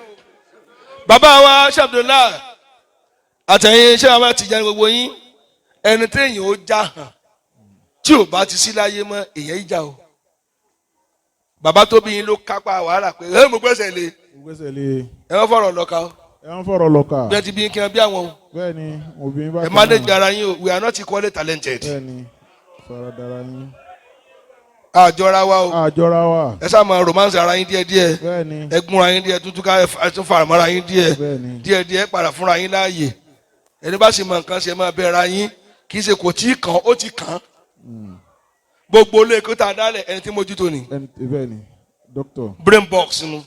bàbá wa ṣàbdùlá àtẹ̀yìn ṣé àwọn Tijani gbogbo yín ẹni téèyàn ó já hàn tí ò bá ti sí láyé mọ́ èèyàn ìjà o. bàbá tó bí yín ló kápá wàhálà pé ẹ mo gbẹ́sẹ̀ lé ẹ wọ́n fọ̀rọ̀ lọ́ka bí ẹ ti bí yín kí wọ́n bí àwọn o. bẹ́ẹ̀ni obìnrin bá ẹ manage ara yín o we are not equally talented. bẹ́ẹ̀ni faradara yín. àjọra wa. ẹ sáà máa romance ara yín díẹ̀díẹ̀. bẹ́ẹ̀ni. ẹ gúnra yín díẹ̀ tuntun ká ẹ tún faramọ́ra yín díẹ̀. bẹ́ẹ̀ni. díẹ̀díẹ̀ padà fúnra yín láàyè. ẹni bá sì mọ nǹkan ṣe máa bẹ̀rẹ̀ yín kì í ṣe kò tí ì kàn ó ti kàn. gbogbo olè kó tá a dálẹ̀ ẹni tí mójútó ni. bẹ́ẹ̀ni doctor. brain box nu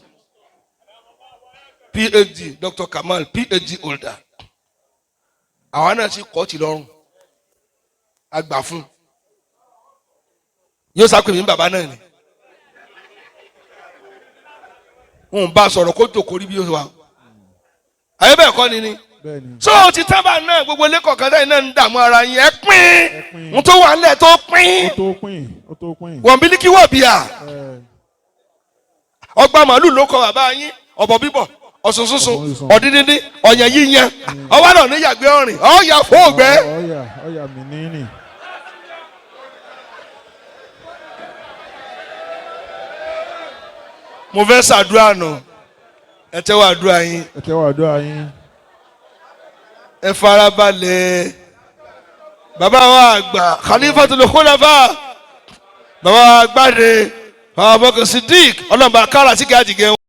PhD Dr. Kamal PhD holder. àwa náà ti kọ́ ti lọ́rùn àgbà fún yóò sápè mí bàbá náà ni wọn bá sọ̀rọ̀ kó jòkó rí bí yóò wá ayé bẹ́ẹ̀ kọ́ ni so ti tábà náà gbogbo ilé kọ̀ọ̀kan táyì náà ń dààmú ara yín ẹ pín n tó wà nílẹ̀ tó pín wọ̀n bílíkì wọ̀ bíà ọgbà màálù ló kọ bàbá yín ọ̀bọ̀ bíbọ̀ ọ̀sùn sunsun ọ̀dídíndín ọ̀yàn yíyan ọwọ́ náà ní yàgbé ọ̀rìn ọ̀yà fóògbẹ́. ọ̀yà mi nínì. mo fẹ́ ṣàdúrà nù ẹ tẹ́wọ́ àdúrà yín. ẹ farabalẹ̀ bàbá wa àgbà Khalifaul Khufalafa bàbá wa Agbade bàbá Siddiq ọlọ́mọba kára sí kí á jìgẹ̀ wọn.